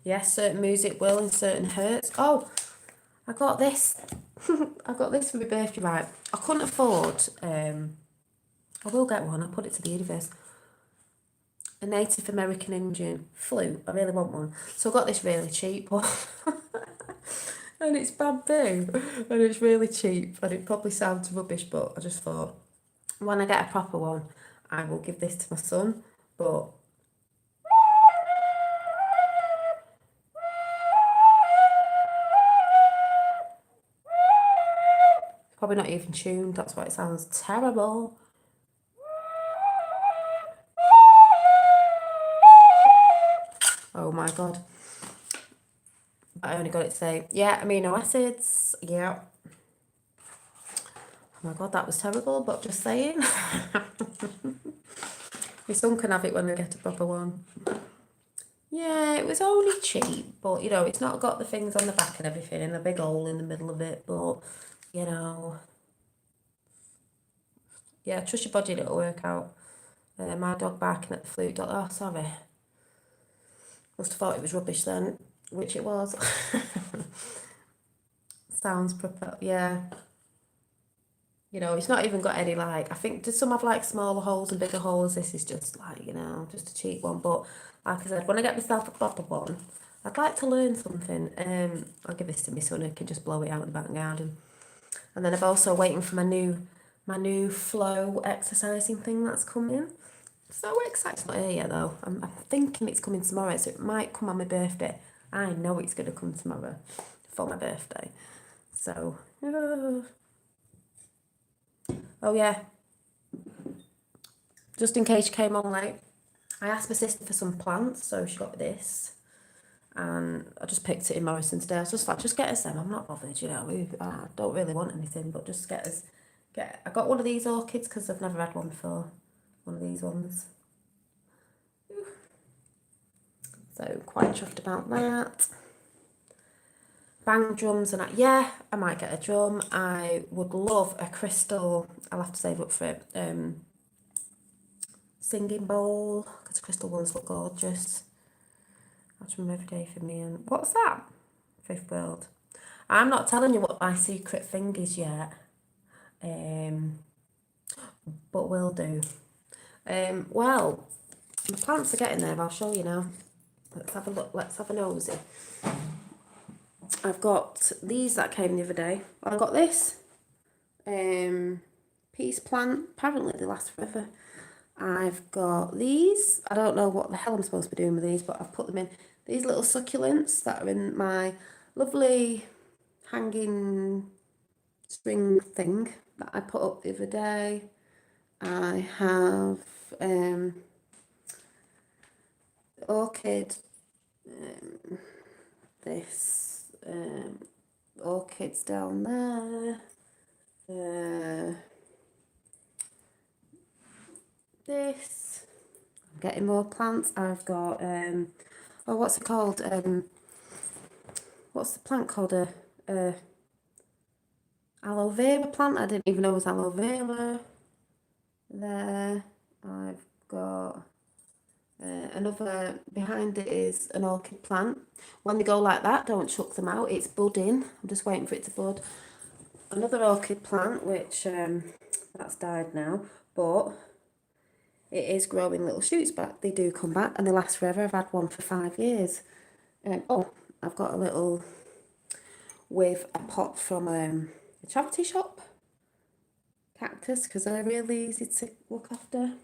S1: Yes, certain music will and certain hurts. Oh, I got this. I got this for my birthday, right? I couldn't afford, I will get one, I'll put it to the universe. A Native American Indian flute. I really want one. So I got this really cheap one. And it's bamboo. And it's really cheap. And it probably sounds rubbish, but I just thought, when I get a proper one, I will give this to my son. But probably not even tuned. That's why it sounds terrible. Oh my god. I only got it today. Yeah, amino acids. Yeah. Oh my god, that was terrible, but just saying. My son can have it when I get a proper one. Yeah, it was only cheap, but you know, it's not got the things on the back and everything and a big hole in the middle of it, but you know. Yeah, trust your body, it'll work out. My dog barking at the flute. Oh, sorry. Must have thought it was rubbish then, which it was. Sounds proper, yeah. You know, it's not even got any like, I think, does some have like smaller holes and bigger holes? This is just like, you know, just a cheap one. But like I said, when I get myself a proper one, I'd like to learn something. I'll give this to my son, he can just blow it out in the back garden. And then I'm also waiting for my new flow exercising thing that's coming. So excited. It's not here yet though. I'm thinking it's coming tomorrow, so it might come on my birthday. I know it's going to come tomorrow for my birthday. So, oh yeah. Just in case you came on late, I asked my sister for some plants, so she got this. And I just picked it in Morrison today. I was just like, just get us them. I'm not bothered, you know. I don't really want anything, but just get us. I got one of these orchids because I've never had one before. One of these ones. So quite chuffed about that. Bang drums and yeah, I might get a drum. I would love a crystal. I'll have to save up for it. Singing bowl because crystal ones look gorgeous. That's from every day for me. And what's that? Fifth World. I'm not telling you what my secret thing is yet. But will do. Well, the plants are getting there. I'll show you now. Let's have a look. Let's have a nosy. I've got these that came the other day. I've got this peace plant. Apparently they last forever. I've got these. I don't know what the hell I'm supposed to be doing with these, but I've put them in. These little succulents that are in my lovely hanging string thing that I put up the other day. I have orchid, this orchids down there, this, I'm getting more plants. I've got, oh, what's it called, what's the plant called, aloe vera plant. I didn't even know it was aloe vera. There, I've got another, behind it is an orchid plant. When they go like that, don't chuck them out, it's budding. I'm just waiting for it to bud. Another orchid plant, which that's died now, but it is growing little shoots back. They do come back and they last forever. I've had one for 5 years. Oh, I've got a little with a pot from a charity shop. Cactus, because they're really easy to look after.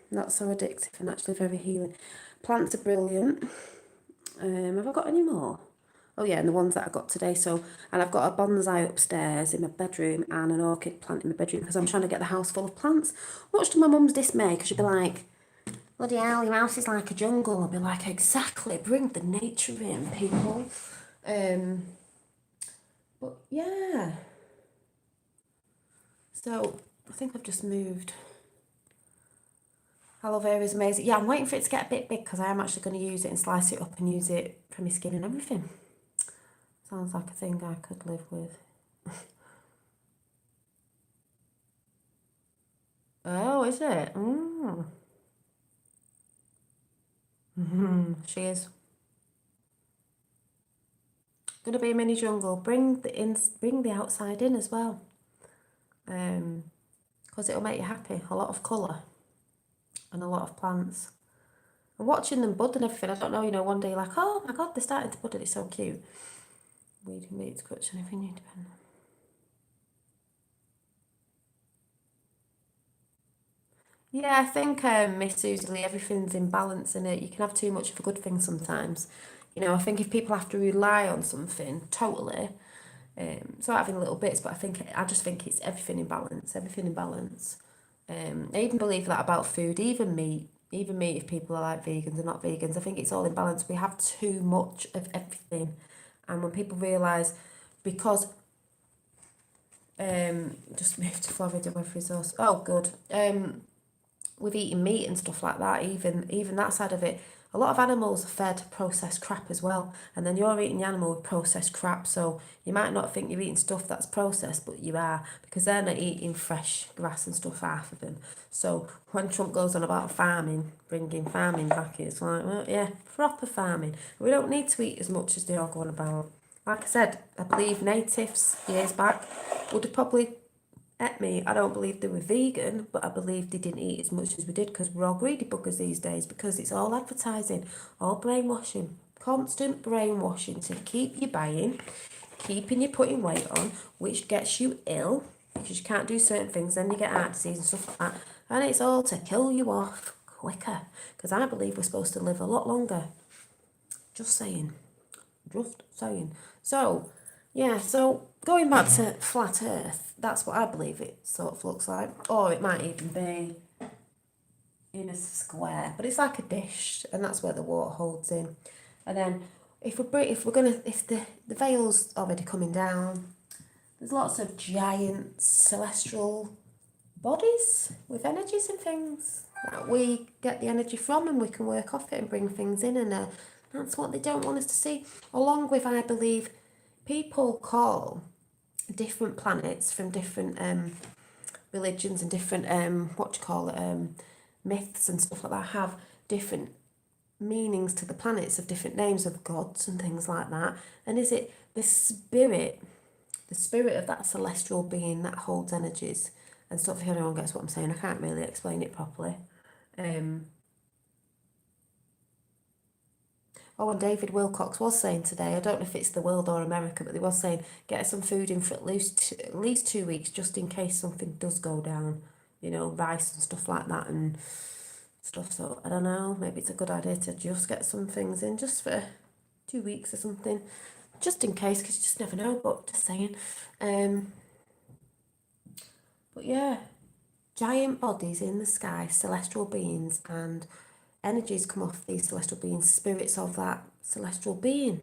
S1: Not so addictive and actually very healing. Plants are brilliant. Have I got any more? Oh yeah, and the ones that I got today. So, and I've got a bonsai upstairs in my bedroom and an orchid plant in my bedroom because I'm trying to get the house full of plants. Much to my mum's dismay, because she'd be like, bloody hell, your house is like a jungle. I'll be like, exactly, bring the nature in, people. But yeah. So, I think I've just moved. Aloe vera is amazing. Yeah, I'm waiting for it to get a bit big because I am actually going to use it and slice it up and use it for my skin and everything. Sounds like a thing I could live with. Oh, is it? She is. Gonna be a mini jungle. Bring the outside in as well. Because it'll make you happy. A lot of colour and a lot of plants. And watching them bud and everything, I don't know, one day you're like, oh my god, they're starting to bud and it's so cute. Weeding meat, scratch, anything you depend on. Yeah, I think, Miss Susie, everything's in balance in it. You can have too much of a good thing sometimes. I think if people have to rely on something totally, so having little bits, but I just think it's everything in balance, everything in balance. I even believe that about food, even meat, if people are like vegans or not vegans, I think it's all in balance. We have too much of everything. And when people realise, because just moved to Florida with resource. Oh, good. With eating meat and stuff like that, even that side of it, a lot of animals are fed processed crap as well, and then you're eating the animal with processed crap, so you might not think you're eating stuff that's processed, but you are, because they're not eating fresh grass and stuff, half of them. So when Trump goes on about farming, bringing farming back, it's like, well, yeah, proper farming. We don't need to eat as much as they're all going about. Like I said, I believe natives years back would have probably ate meat. I don't believe they were vegan, but I believe they didn't eat as much as we did, because we're all greedy buggers these days, because it's all advertising, all brainwashing, constant brainwashing to keep you buying, keeping you putting weight on, which gets you ill because you can't do certain things, then you get heart disease and stuff like that, and it's all to kill you off quicker, because I believe we're supposed to live a lot longer. Just saying. So, yeah, so going back to flat earth, that's what I believe it sort of looks like. Or it might even be in a square, but it's like a dish, and that's where the water holds in. And then if the veil's already coming down, there's lots of giant celestial bodies with energies and things that we get the energy from, and we can work off it and bring things in, and that's what they don't want us to see. Along with, I believe, people call different planets from different religions and different myths and stuff like that, have different meanings to the planets, of different names of gods and things like that. And is it the spirit of that celestial being that holds energies and stuff? If anyone gets what I'm saying, I can't really explain it properly. And David Wilcox was saying today, I don't know if it's the world or America, but they was saying get some food in for at least 2 weeks, just in case something does go down, rice and stuff like that and stuff. So I don't know, maybe it's a good idea to just get some things in just for 2 weeks or something, just in case, because you just never know. But just saying. But yeah, giant bodies in the sky, celestial beings, and energies come off these celestial beings, spirits of that celestial being,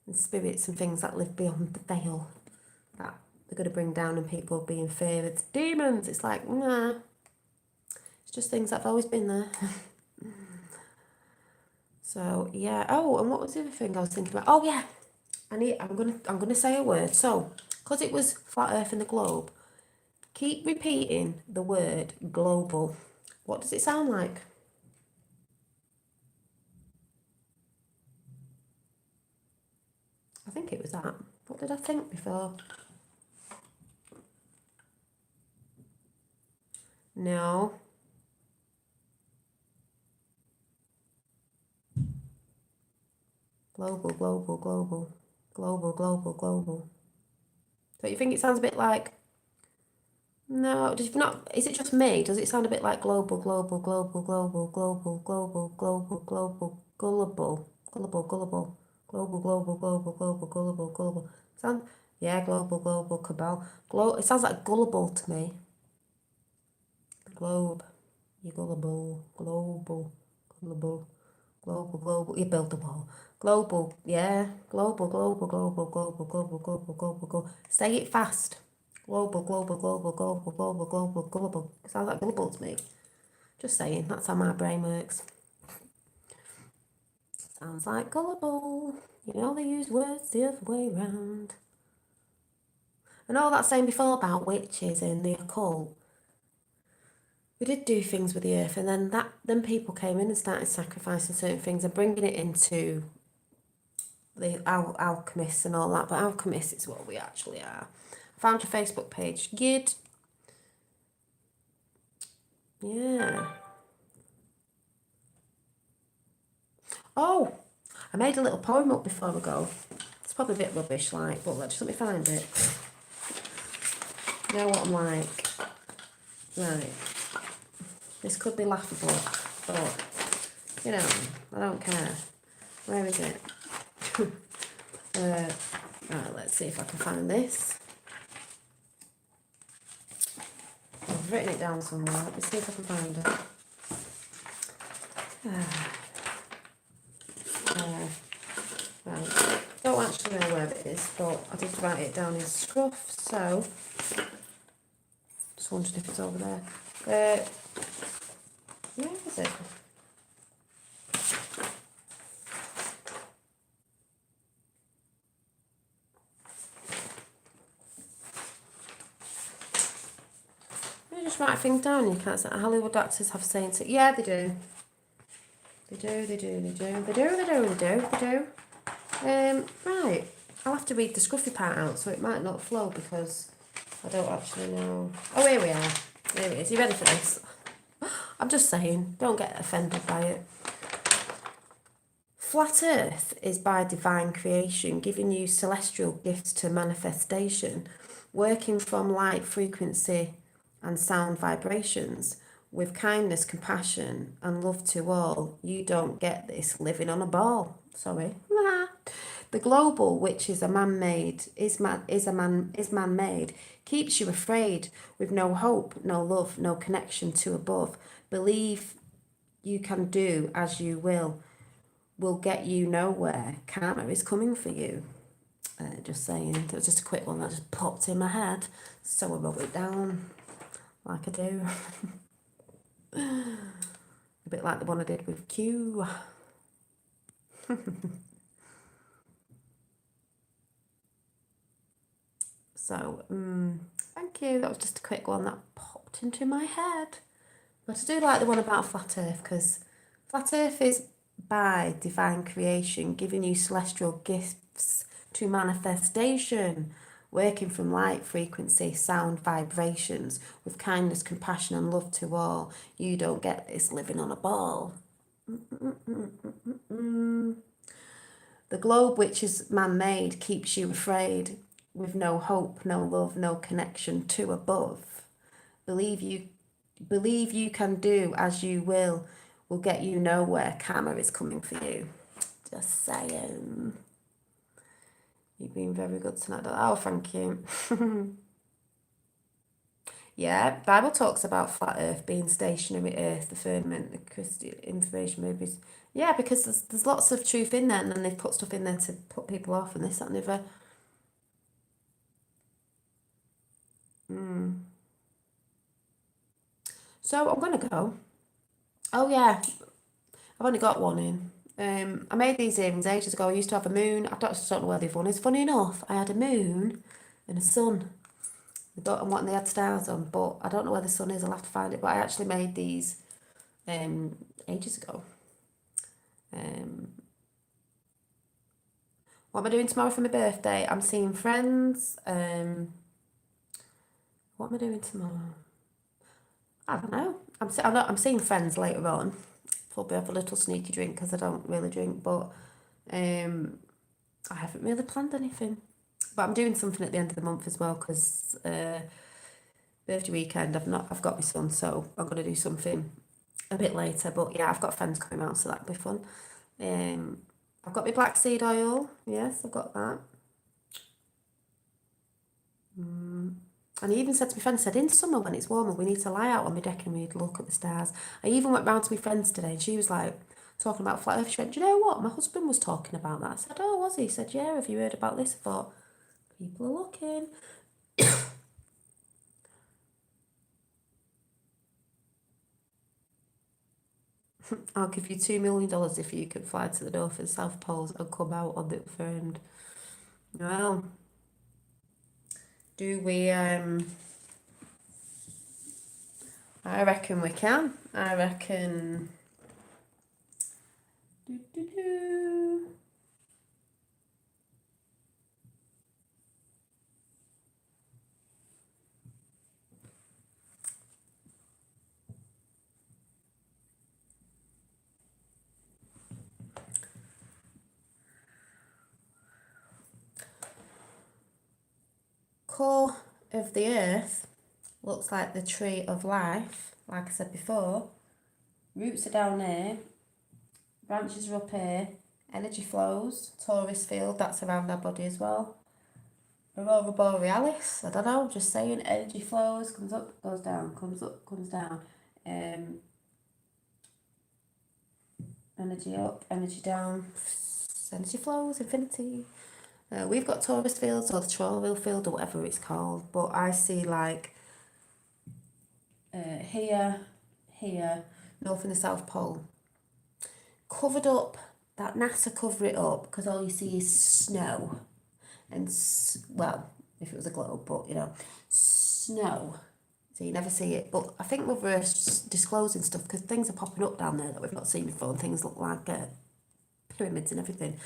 S1: and spirits and things that live beyond the veil that they're going to bring down, and people being feared. It's demons. It's like, nah, it's just things that have always been there. So yeah. Oh, and what was the other thing I was thinking about? Oh yeah, I'm gonna say a word. So, because it was flat Earth and the globe, keep repeating the word global. What does it sound like? I think it was that. What did I think before? No. Global, global, global. Global, global, global. Don't you think it sounds a bit like... No, is it just me? Does it sound a bit like global, global, global, global, global, global, global, global, gullible, gullible, gullible, global, global, global, global, gullible, gullible? Yeah, global, global, cabal. It sounds like gullible to me. Globe. You gullible, global, gullible, global, global. You build the wall. Global, yeah. Global, global, global, global, global, global, global, global. Say it fast. Global, global, global, global, global, global, global. It sounds like gullible to me. Just saying, that's how my brain works. Sounds like gullible. They use words the other way round. And all that saying before about witches and the occult. we did do things with the earth, and then people came in and started sacrificing certain things and bringing it into the alchemists and all that. But alchemists is what we actually are. Found your Facebook page. Good. Yeah. Oh, I made a little poem up before we go. It's probably a bit rubbish, like, but let me find it. You know what I'm like. Right. This could be laughable, but, you know, I don't care. Where is it? Right, let's see if I can find this. I've written it down somewhere. Let me see if I can find it. Right. Don't actually know where it is, but I did write it down in Scruff, so just wondered if it's over there. Where is it? You just write things down. You can't say Hollywood actors have sayings. Yeah, they do. They do. Right. I'll have to read the scruffy part out, so it might not flow because I don't actually know. Oh, here we are. There it is. You ready for this? I'm just saying, don't get offended by it. Flat Earth is by divine creation, giving you celestial gifts to manifestation, working from light frequency and sound vibrations with kindness, compassion, and love to all. You don't get this living on a ball. Sorry. The global, which is a man-made, is man-made, keeps you afraid with no hope, no love, no connection to above. Believe you can do as you will get you nowhere. Karma is coming for you. Just saying. That was just a quick one that just popped in my head, so I wrote it down like I do. A bit like the one I did with Q. So, thank you. That was just a quick one that popped into my head. But I do like the one about Flat Earth, because Flat Earth is by divine creation, giving you celestial gifts to manifestation, working from light, frequency, sound, vibrations, with kindness, compassion, and love to all. You don't get this living on a ball. The globe, which is man-made, keeps you afraid, with no hope, no love, no connection to above. Believe you can do as you will get you nowhere. Karma is coming for you. Just saying. You've been very good tonight. Oh, thank you. Yeah, Bible talks about flat earth being stationary earth, the firmament, the Christian information movies. Yeah, because there's lots of truth in there, and then they've put stuff in there to put people off and this, that, and the other. So I'm gonna go. Oh yeah, I've only got one in. I made these earrings ages ago. I used to have a moon. I don't know where the other one is. Funny enough, I had a moon and a sun. And what they had stars on, but I don't know where the sun is. I'll have to find it. But I actually made these ages ago. What am I doing tomorrow for my birthday? I'm seeing friends. What am I doing tomorrow? I don't know. I'm seeing friends later on. Probably have a little sneaky drink because I don't really drink, but I haven't really planned anything. But I'm doing something at the end of the month as well because birthday weekend. I've got my son, so I'm gonna do something a bit later. But yeah, I've got friends coming out, so that'll be fun. I've got my black seed oil. Yes, I've got that. And he even said to my friend, in summer when it's warmer, we need to lie out on my deck and we'd look at the stars. I even went round to my friends today and she was like, talking about flat earth. She went, do you know what? My husband was talking about that. I said, oh, was he? He said, yeah, have you heard about this? I thought, people are looking. I'll give you $2 million if you can fly to the North and South Poles and come out on the other end. Well, do we I reckon we can. I reckon. Do. Core of the earth looks like the tree of life, like I said before. Roots are down here, branches are up here, energy flows, Taurus field, that's around our body as well. Aurora borealis, I don't know, just saying, energy flows, comes up, goes down, comes up, comes down. Energy up, energy down, energy flows, infinity. We've got Taurus fields or the Trollville field or whatever it's called, but I see like here, North and the South Pole. Covered up, that NASA cover it up because all you see is snow. And, well, if it was a globe, but, you know, snow. So you never see it. But I think we're disclosing stuff because things are popping up down there that we've not seen before and things look like pyramids and everything.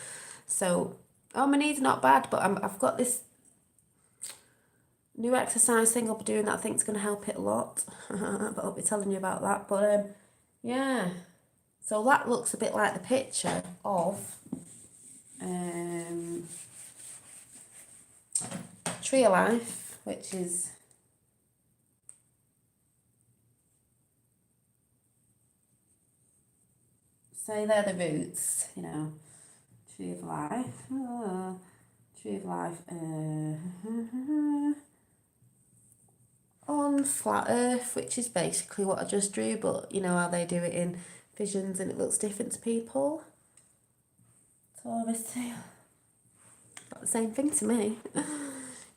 S1: So, oh, my knees are not bad, but I've got this new exercise thing I'll be doing that I think is going to help it a lot. But I'll be telling you about that. But, yeah. So that looks a bit like the picture of Tree of Life, which is say they're the roots, you know, Tree of Life, Tree of Life, on flat earth, which is basically what I just drew, but you know how they do it in visions and it looks different to people. Taurus tail, not the same thing to me.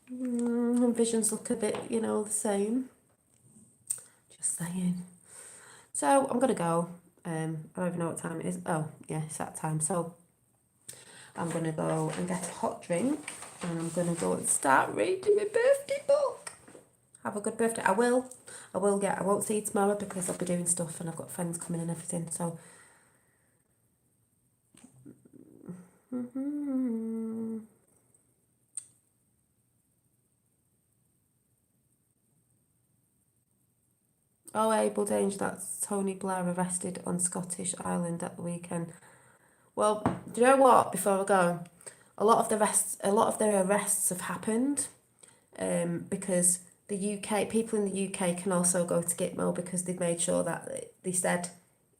S1: And visions look a bit, you know, the same. Just saying. So I'm gonna go. I don't even know what time it is. Oh yeah, it's that time. So I'm gonna go and get a hot drink, and I'm gonna go and start reading my birthday book. Have a good birthday. I won't see you tomorrow because I'll be doing stuff and I've got friends coming and everything. So. Oh, Abel Danger, that's Tony Blair arrested on Scottish Island at the weekend. Well, do you know what? Before I go, a lot of their arrests have happened, because the UK people in the UK can also go to Gitmo because they've made sure that they said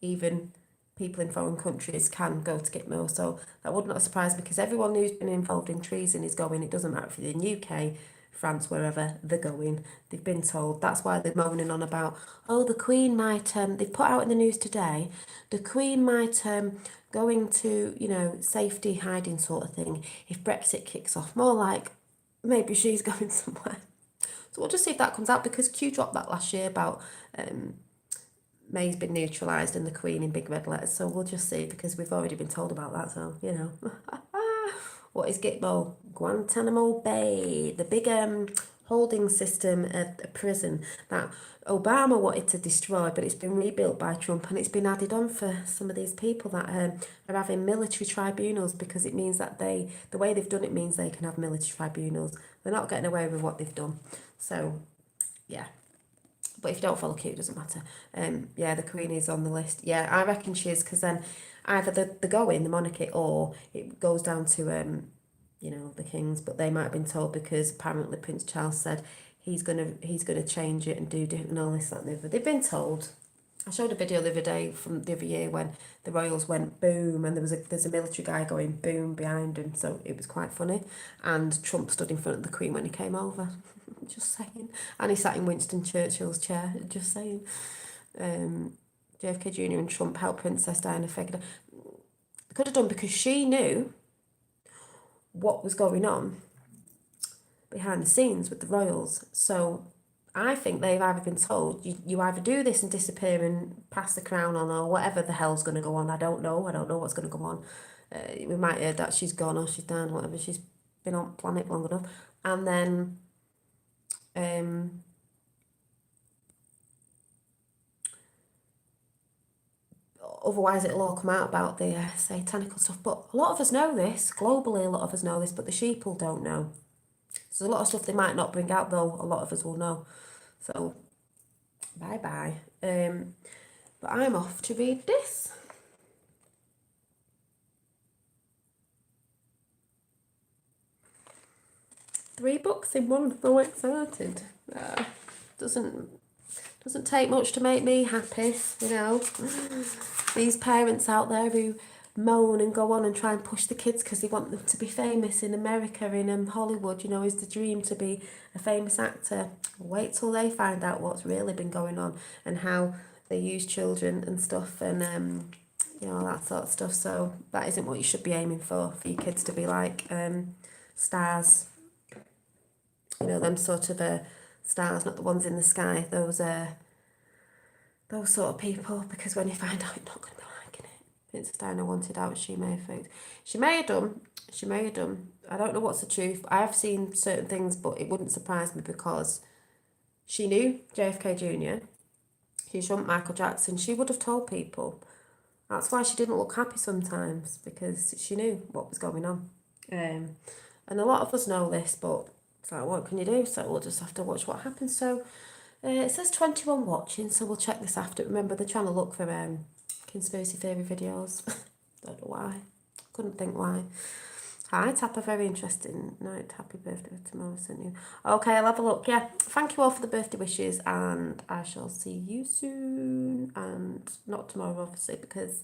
S1: even people in foreign countries can go to Gitmo. So that would not surprise me because everyone who's been involved in treason is going. It doesn't matter if they're in the UK, France, wherever they're going. They've been told. That's why they're moaning on about, oh, the Queen might, they've put out in the news today, the Queen might go into, you know, safety hiding sort of thing if Brexit kicks off. More like maybe she's going somewhere. So we'll just see if that comes out because Q dropped that last year about May's been neutralised and the Queen in big red letters. So we'll just see because we've already been told about that. So, you know. What is Gitmo? Guantanamo Bay, the big holding system at a prison that Obama wanted to destroy, but it's been rebuilt by Trump and it's been added on for some of these people that are having military tribunals because it means that the way they've done it means they can have military tribunals. They're not getting away with what they've done. So, yeah. But if you don't follow Q, it doesn't matter. Yeah, the Queen is on the list. Yeah, I reckon she is because then either the going, the monarchy, or it goes down to, you know, the kings. But they might have been told because apparently Prince Charles said he's gonna change it and do different and all this, that and the other. They've been told. I showed a video the other day from the other year when the royals went boom and there's a military guy going boom behind him, so it was quite funny. And Trump stood in front of the Queen when he came over. Just saying. And he sat in Winston Churchill's chair. Just saying. JFK Jr. and Trump helped Princess Diana figure. They could have done because she knew what was going on behind the scenes with the royals. So I think they've either been told you either do this and disappear and pass the crown on or whatever the hell's going to go on. I don't know what's going to go on. We might hear that she's gone or she's down, whatever. She's been on planet long enough. And then otherwise it'll all come out about the satanical stuff. But a lot of us know this, globally a lot of us know this, but the sheeple don't know. So there's a lot of stuff they might not bring out, though a lot of us will know. So, bye-bye. But I'm off to read this. Three books in one, so excited. Doesn't take much to make me happy, you know. These parents out there who moan and go on and try and push the kids because they want them to be famous in America, in Hollywood, you know, is the dream to be a famous actor. Wait till they find out what's really been going on and how they use children and stuff, and you know, that sort of stuff. So that isn't what you should be aiming for your kids to be like stars. You know, them sort of stars, not the ones in the sky. Those sort of people, because when you find out, you're not going to be liking it. Princess Diana wanted out, she may have done. I don't know what's the truth. I have seen certain things, but it wouldn't surprise me because she knew JFK Jr. She shunned Michael Jackson. She would have told people. That's why she didn't look happy sometimes, because she knew what was going on. And a lot of us know this, but it's like, what can you do? So we'll just have to watch what happens. So it says 21 watching, so we'll check this after. Remember, they're trying to look for conspiracy theory videos. Don't know why. Couldn't think why. Hi, Tapper, very interesting night. Happy birthday tomorrow, sent you. Okay, I'll have a look. Yeah, thank you all for the birthday wishes, and I shall see you soon. And not tomorrow, obviously, because